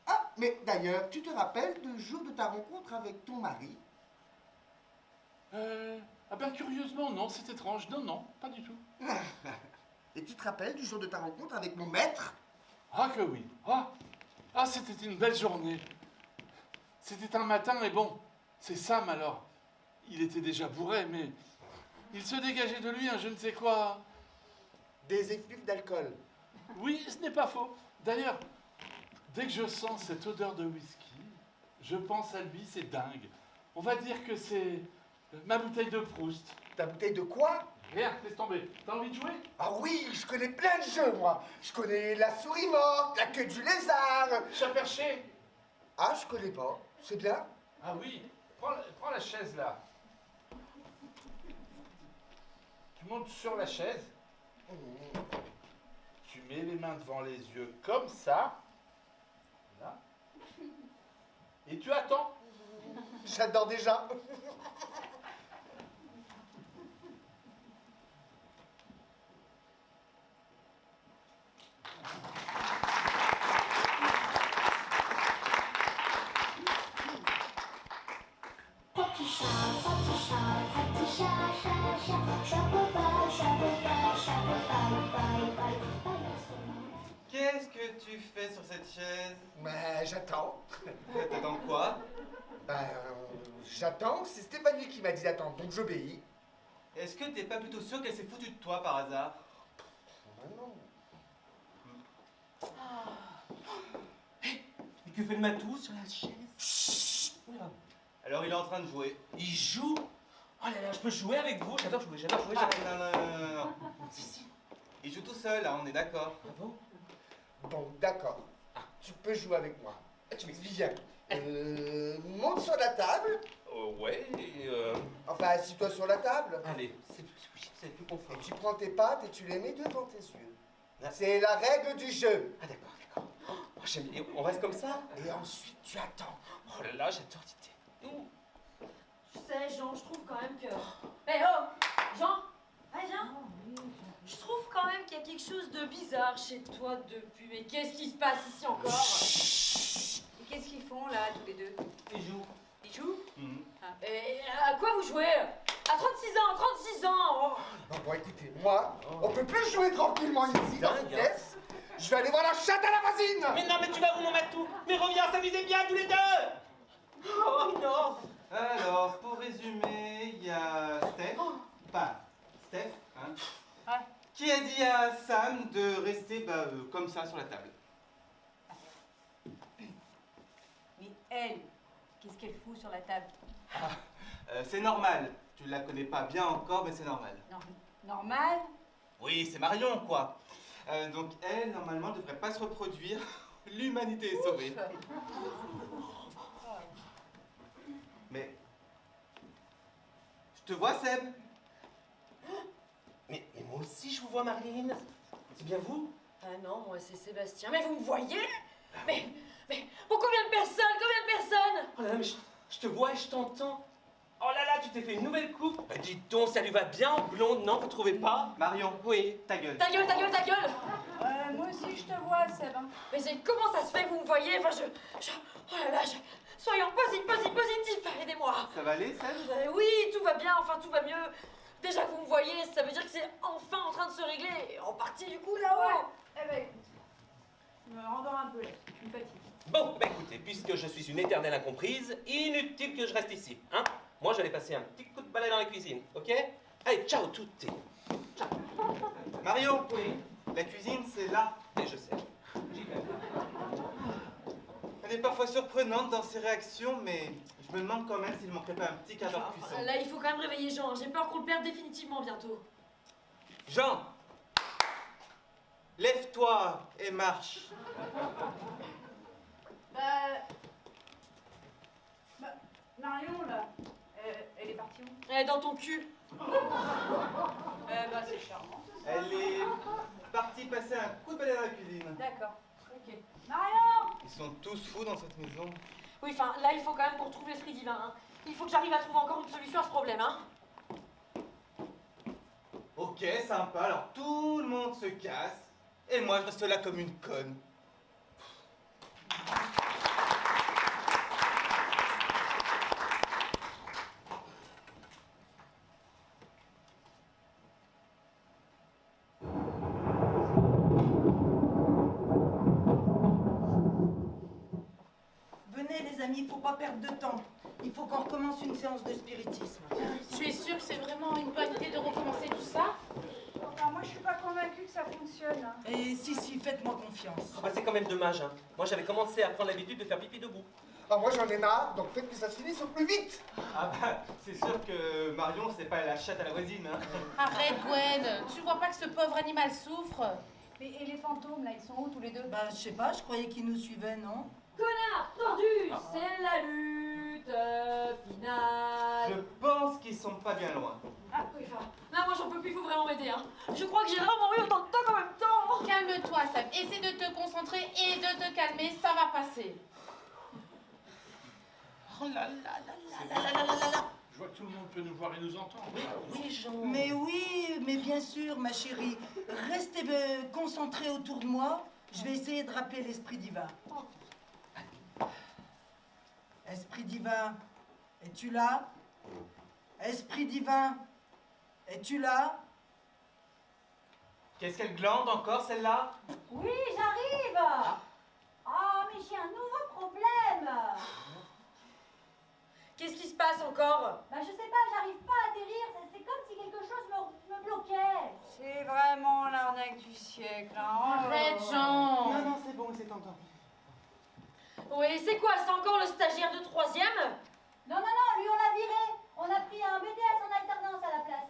Ah, mais d'ailleurs, tu te rappelles du jour de ta rencontre avec ton mari? Ah ben curieusement, non, c'est étrange. Non, pas du tout. Et tu te rappelles du jour de ta rencontre avec mon maître? Ah que oui. Ah, c'était une belle journée. C'était un matin, mais bon, c'est Sam alors. Il était déjà bourré, mais il se dégageait de lui un je ne sais quoi. Des effluves d'alcool. Oui, ce n'est pas faux. D'ailleurs, dès que je sens cette odeur de whisky, je pense à lui, c'est dingue. On va dire que c'est ma bouteille de Proust. Ta bouteille de quoi? Rien, laisse tomber. T'as envie de jouer? Ah oui, je connais plein de jeux, moi. Je connais la souris morte, la queue du lézard. Chat perché. Ah, je connais pas. C'est bien? Ah oui, prends la chaise là. Tu montes sur la chaise. Tu mets les mains devant les yeux comme ça. Là. Et tu attends. J'adore déjà. Qu'est-ce que tu fais sur cette chaise? Mais j'attends. T'attends quoi? J'attends. C'est Stéphanie qui m'a dit d'attendre, donc j'obéis. Est-ce que t'es pas plutôt sûr qu'elle s'est foutue de toi par hasard? Non. Et que fait le matou sur la chaise? Chut. Oula. Alors il est en train de jouer. Il joue? Oh là là, je peux jouer avec vous? J'adore jouer, j'adore jouer. Ah, non. Si, si. Il joue tout seul, là, on est d'accord. Ah bon? Bon, d'accord. Tu peux jouer avec moi. Tu m'expliques bien. Monte sur la table. Ouais, Enfin, assis-toi sur la table. Allez, c'est plus confort. Et tu prends tes pattes et tu les mets devant tes yeux. C'est la règle du jeu. Ah d'accord, d'accord. Oh, j'aime bien. On reste comme ça? Et ensuite, tu attends. Oh là là, j'adore l'idée. Tu sais, Jean, je trouve quand même que... Eh oh Jean! Ah, viens! Je trouve quand même qu'il y a quelque chose de bizarre chez toi depuis... Mais qu'est-ce qui se passe ici encore? Et qu'est-ce qu'ils font là, tous les deux? Il joue. Ils jouent? Ah. Et à quoi vous jouez? À 36 ans! Oh. Non, bon, écoutez, moi, on peut plus jouer tranquillement ici, dans cette pièce. Je vais aller voir la chatte à la voisine. Mais non, mais tu vas où, mon matou? Mais reviens, s'amuser bien tous les deux! Oh non! Alors, pour résumer, il y a Steph, Steph, hein, Ouais. qui a dit à Sam de rester comme ça sur la table. Mais elle, qu'est-ce qu'elle fout sur la table? C'est normal. Tu la connais pas bien encore, mais c'est normal. Non, normal? Oui, c'est Marion, quoi. Donc elle, normalement, ne devrait pas se reproduire. L'humanité est sauvée. Mais... Je te vois, Seb. Mais moi aussi, je vous vois, Marine. C'est bien vous? Ah non, moi c'est Sébastien. Mais vous me voyez? Mais pour combien de personnes? Combien de personnes? Oh là là, mais je te vois et je t'entends. Oh là là, tu t'es fait une nouvelle coupe. Bah dites donc, ça lui va bien en blonde, non? Vous trouvez pas? Marion, oui, ta gueule. Ta gueule, ta gueule, ta gueule! Moi aussi, je te vois, Seb. Hein. Mais comment ça se fait que vous me voyez? Enfin, oh là là, soyons positifs, aidez-moi. Ça va aller, Seb? Oui, tout va bien, enfin tout va mieux. Déjà que vous me voyez, ça veut dire que c'est enfin en train de se régler. En partie du coup là-haut. Ouais. Eh ben, écoute, je me rendors un peu là, je me fatigue. Bon, bah écoutez, puisque je suis une éternelle incomprise, inutile que je reste ici, hein? Moi, j'allais passer un petit coup de balai dans la cuisine, ok? Allez, ciao, tutti. Ciao. Marion, oui. La cuisine, c'est là. Et je sais. J'y vais. Elle est parfois surprenante dans ses réactions, mais je me demande quand même s'il ne manquerait pas un petit quart d'heure de cuisson. Là, il faut quand même réveiller Jean. J'ai peur qu'on le perde définitivement bientôt. Jean, lève-toi et marche. Marion, là, elle est partie où? Elle est dans ton cul. C'est charmant. Elle est partie passer un coup de balai dans la cuisine. D'accord, ok. Marion! Ils sont tous fous dans cette maison. Oui, enfin, là, il faut quand même qu'on retrouve l'esprit divin. Hein. Il faut que j'arrive à trouver encore une solution à ce problème, hein. Ok, sympa, alors tout le monde se casse, et moi je reste là comme une conne. Venez les amis, il faut pas perdre de temps. Il faut qu'on recommence une séance de spiritisme. Tu es sûre que c'est vraiment une bonne idée de recommencer tout ça? Enfin, moi, je suis pas convaincue que ça fonctionne. Hein. Et si, faites-moi confiance. Oh, bah, c'est quand même dommage, hein. Moi, j'avais commencé à prendre l'habitude de faire pipi debout. Ah, moi j'en ai marre, donc faites que ça se finisse au plus vite. Ah bah, c'est sûr que Marion, c'est pas la chatte à la voisine, hein. Arrête, Gwen. Tu vois pas que ce pauvre animal souffre? Et les fantômes, là, ils sont où tous les deux? Bah, je sais pas, je croyais qu'ils nous suivaient, non? Connard, tordu, c'est la lutte finale. Je pense qu'ils sont pas bien loin. Ah oui, enfin, là moi j'en peux plus, il faut vraiment m'aider, hein. Je crois que j'ai rarement eu autant de temps en même temps. Calme-toi, Sam. Essaie de te concentrer et de te calmer, ça va passer. Oh là là là là là là là là là. Je vois que tout le monde peut nous voir et nous entendre. Oui, Jean. Mais oui, mais bien sûr, ma chérie. Restez concentrés autour de moi. Je vais essayer de rappeler l'esprit divin. Esprit divin, es-tu là? Esprit divin, es-tu là? Qu'est-ce qu'elle glande encore, celle-là? Oui, j'arrive. Oh, mais j'ai un nouveau problème. Qu'est-ce qui se passe encore? Bah, je sais pas, j'arrive pas à atterrir. C'est comme si quelque chose me bloquait. C'est vraiment l'arnaque du siècle. Hein. Arrête, Jean. Non, c'est bon, c'est tentant. Oui, c'est quoi? C'est encore le stagiaire de 3e? Non, lui on l'a viré. On a pris un BTS en alternance à la place.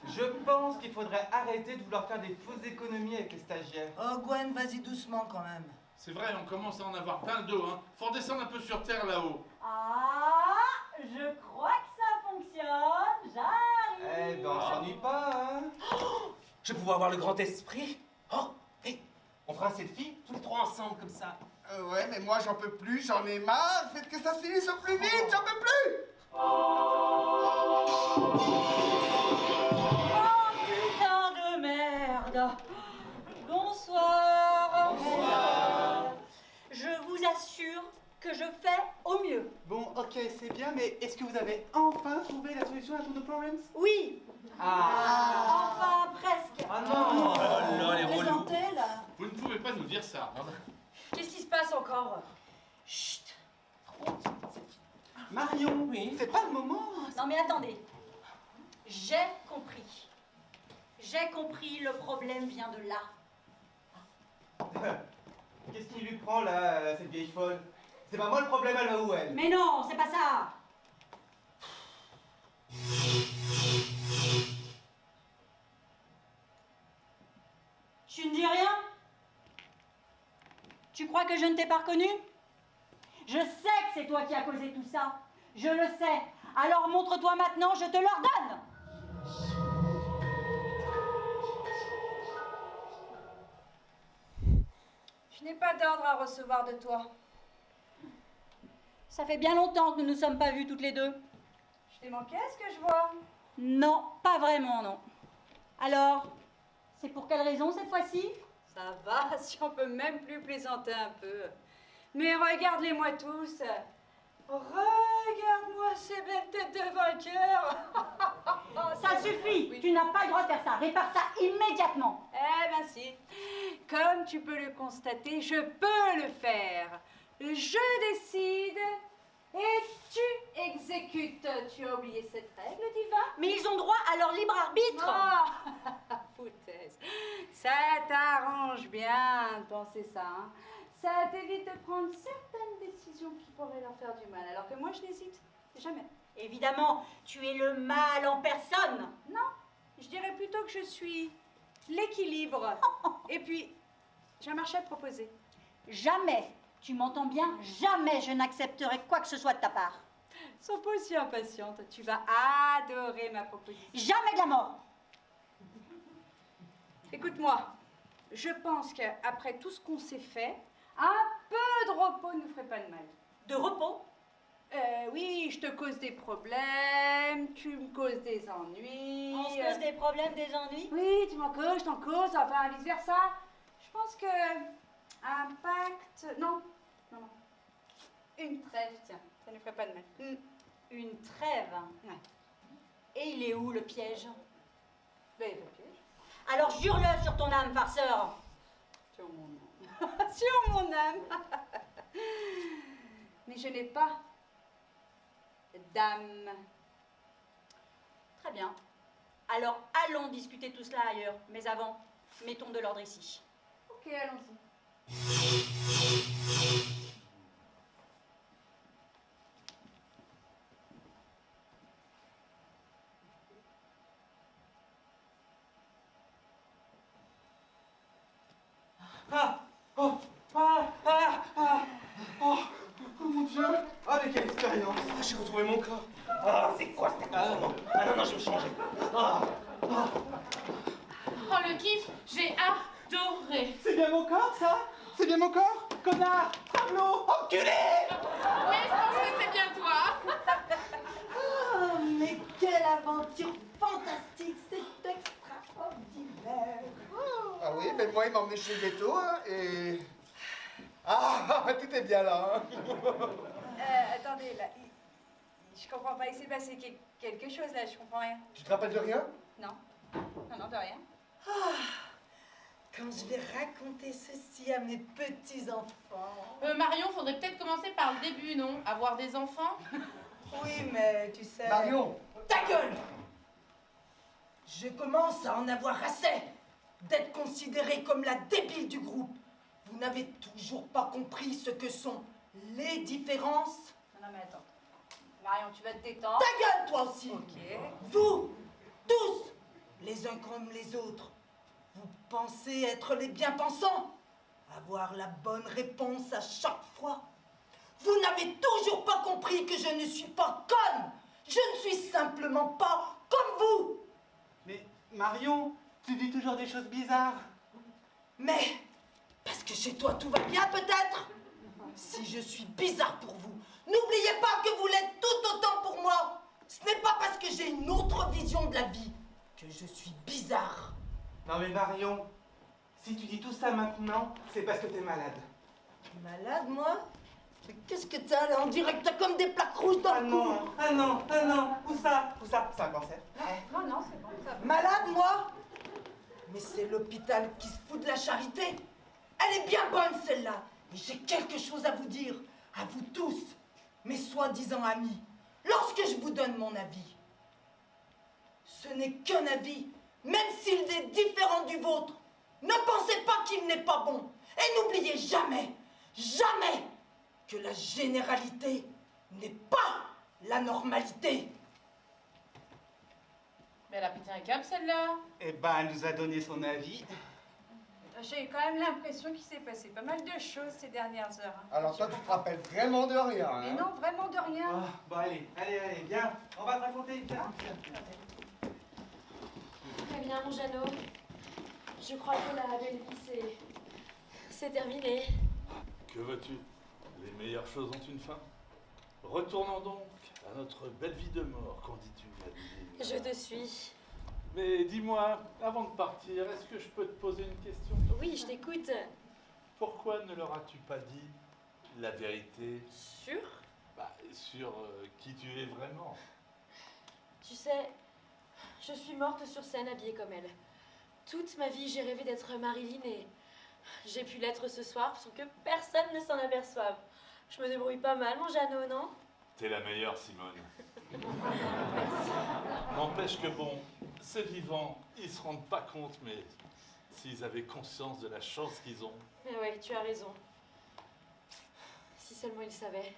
Je pense qu'il faudrait arrêter de vouloir faire des fausses économies avec les stagiaires. Oh Gwen, vas-y doucement quand même. C'est vrai, on commence à en avoir plein le dos, hein. Faut redescendre un peu sur terre là-haut. Ah, je crois que ça fonctionne. J'arrive. Eh ben, on s'ennuie pas, hein. Je vais pouvoir avoir le grand esprit. Oh, hé, on fera un selfie tous les trois ensemble comme ça. Ouais, mais moi j'en peux plus, j'en ai marre. Faites que ça se finisse au plus vite, j'en peux plus. Oh putain de merde. Bonsoir. Bonsoir. Je vous assure que je fais au mieux. Bon, ok, c'est bien, mais est-ce que vous avez enfin trouvé la solution à tous nos problèmes? Oui. Enfin, presque. Ah non. Oh là, les relous. Présentez, là. Vous ne pouvez pas nous dire ça. Qu'est-ce qui se passe encore? Chut. Marion, oui. C'est pas le moment. Non mais attendez. J'ai compris. J'ai compris, le problème vient de là. Qu'est-ce qui lui prend là, cette vieille folle? C'est pas moi le problème, elle va où elle? Mais non, c'est pas ça. Tu ne dis rien? Tu crois que je ne t'ai pas reconnu? Je sais que c'est toi qui as causé tout ça. Je le sais. Alors montre-toi maintenant, je te l'ordonne. Je n'ai pas d'ordre à recevoir de toi. Ça fait bien longtemps que nous ne nous sommes pas vus toutes les deux. Je t'ai manqué, est-ce que je vois? Non, pas vraiment, non. Alors, c'est pour quelle raison cette fois-ci? Ça va, si on peut même plus plaisanter un peu. Mais regarde-les-moi tous. Regarde-moi ces belles têtes de vainqueurs. Ça suffit. Oui. Tu n'as pas le droit de faire ça. Répare ça immédiatement. Eh ben si. Comme tu peux le constater, je peux le faire. Je décide et tu exécutes. Tu as oublié cette règle, Diva? Mais ils ont droit à leur libre arbitre. Oh, foutaise. Ça t'arrange bien de penser ça, hein. Ça t'évite de prendre certaines décisions qui pourraient leur faire du mal, alors que moi je n'hésite jamais. Évidemment, tu es le mal en personne. Non, je dirais plutôt que je suis l'équilibre. Et puis, j'ai un marché à te proposer. Jamais, tu m'entends bien, jamais je n'accepterai quoi que ce soit de ta part. Sois pas aussi impatiente, tu vas adorer ma proposition. Jamais de la mort. Écoute-moi, je pense qu'après tout ce qu'on s'est fait, un peu de repos ne nous ferait pas de mal. De repos? Oui, je te cause des problèmes, tu me causes des ennuis. On se cause des problèmes, des ennuis? Oui, tu m'en causes, je t'en cause, enfin vice-versa. Je pense que un pacte... Non. Une trêve, tiens, ça ne ferait pas de mal. Une trêve? Ouais. Et il est où le piège? Ben, le piège. Alors jure-le sur ton âme, farceur. Sur mon âme. Sur mon âme. Mais je n'ai pas d'âme. Très bien. Alors allons discuter tout cela ailleurs. Mais avant, mettons de l'ordre ici. Ok, allons-y. Oh mon Dieu! Ah, mais quelle expérience! Ah, j'ai retrouvé mon corps. Ah, c'est quoi cette accoutrement? Ah non, je vais me changer. Oh, le kiff, j'ai adoré. C'est bien mon corps, ça? C'est bien mon corps? Connard! Tableau! Enculé! Oui, je pense que c'est bien toi. Oh, mais quelle aventure fantastique! C'est extraordinaire! Ah oui, mais moi il m'a emmené chez Ghetto hein, et... Ah, tout est bien là. Attendez, là, je comprends pas, il s'est passé quelque chose là, je comprends rien. Tu te rappelles de rien? Non, de rien. Quand je vais raconter ceci à mes petits-enfants... Marion, faudrait peut-être commencer par le début, non? Avoir des enfants? Oui, mais tu sais... Marion! Ta gueule! Je commence à en avoir assez d'être considérée comme la débile du groupe. Vous n'avez toujours pas compris ce que sont les différences? Non, mais attends. Marion, tu vas te détendre. Ta gueule, toi aussi. Ok. Vous, tous, les uns comme les autres, vous pensez être les bien-pensants, avoir la bonne réponse à chaque fois. Vous n'avez toujours pas compris que je ne suis pas conne. Je ne suis simplement pas comme vous. Mais Marion, tu dis toujours des choses bizarres. Mais, parce que chez toi tout va bien peut-être. Si je suis bizarre pour vous, n'oubliez pas que vous l'êtes tout autant pour moi. Ce n'est pas parce que j'ai une autre vision de la vie que je suis bizarre. Non mais Marion, si tu dis tout ça maintenant, c'est parce que t'es malade. Malade, moi? Mais qu'est-ce que t'as là? On dirait que t'as comme des plaques rouges dans le cou. Ah non, où ça? C'est un cancer. Non, non, c'est bon, ça va. Malade, moi? Mais c'est l'hôpital qui se fout de la charité. Elle est bien bonne, celle-là. Et j'ai quelque chose à vous dire, à vous tous, mes soi-disant amis, lorsque je vous donne mon avis. Ce n'est qu'un avis, même s'il est différent du vôtre. Ne pensez pas qu'il n'est pas bon. Et n'oubliez jamais, jamais, que la généralité n'est pas la normalité. Mais elle a pété un câble, celle-là. Eh ben, elle nous a donné son avis. J'ai quand même l'impression qu'il s'est passé pas mal de choses ces dernières heures. Hein. Alors toi, tu te rappelles vraiment de rien, hein? Mais non, vraiment de rien. Ah, bon, allez, viens. On va te raconter. Viens. Très bien, mon Jeannot. Je crois que la belle vie, c'est terminé. Que veux-tu? Les meilleures choses ont une fin. Retournons donc à notre belle vie de mort, qu'en dis-tu, Adeline? Je te suis. Mais dis-moi, avant de partir, est-ce que je peux te poser une question? Oui, je t'écoute. Pourquoi ne leur as-tu pas dit la vérité? Sûr? Sur qui tu es vraiment. Tu sais, je suis morte sur scène habillée comme elle. Toute ma vie, j'ai rêvé d'être Marilyn et j'ai pu l'être ce soir sans que personne ne s'en aperçoive. Je me débrouille pas mal, mon Jeannot, non? T'es la meilleure, Simone. Merci. N'empêche que bon, ces vivants, ils se rendent pas compte, mais s'ils avaient conscience de la chance qu'ils ont. Mais ouais, tu as raison. Si seulement ils savaient.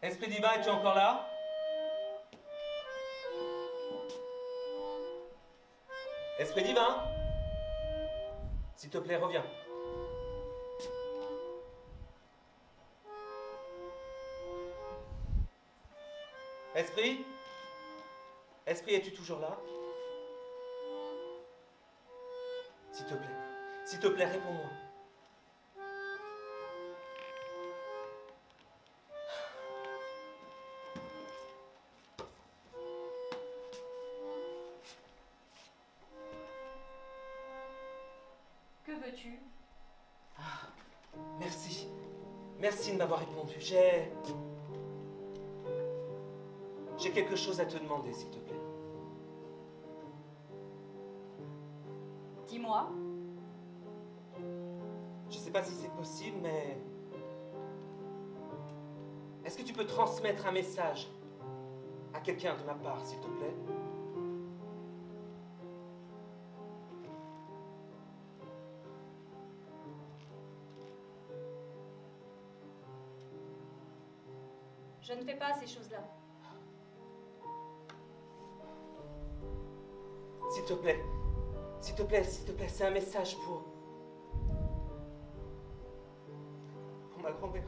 Esprit divin, es-tu encore là? Esprit divin? S'il te plaît, reviens. Esprit? Esprit, es-tu toujours là? S'il te plaît, réponds-moi. Que veux-tu? Merci. Merci de m'avoir répondu. J'ai quelque chose à te demander, s'il te plaît. Dis-moi. Je sais pas si c'est possible, mais... Est-ce que tu peux transmettre un message à quelqu'un de ma part, s'il te plaît? Je ne fais pas ces choses-là. S'il te plaît, s'il te plaît, s'il te plaît, c'est un message pour ma grand-mère.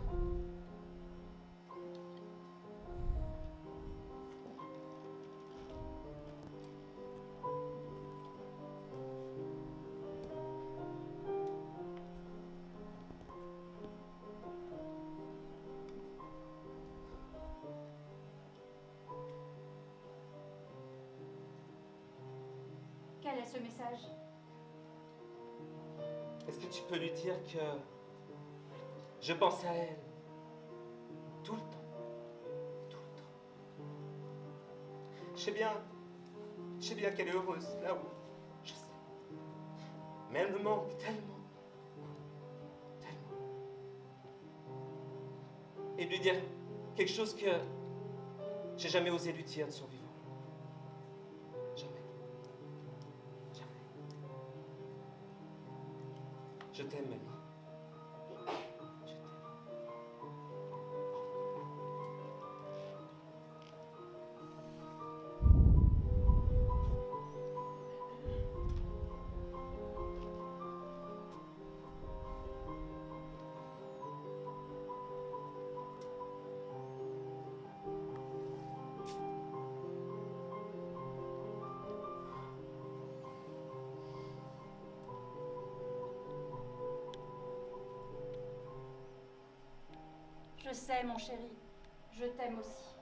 Quel est ce message? Est-ce que tu peux lui dire que je pense à elle tout le temps, tout le temps. Je sais bien qu'elle est heureuse là où je sais. Mais elle me manque tellement, tellement. Et lui dire quelque chose que j'ai jamais osé lui dire de son vivant. Jamais. Je t'aime, mamie. Je t'aime. Je sais, mon chéri. Je t'aime aussi.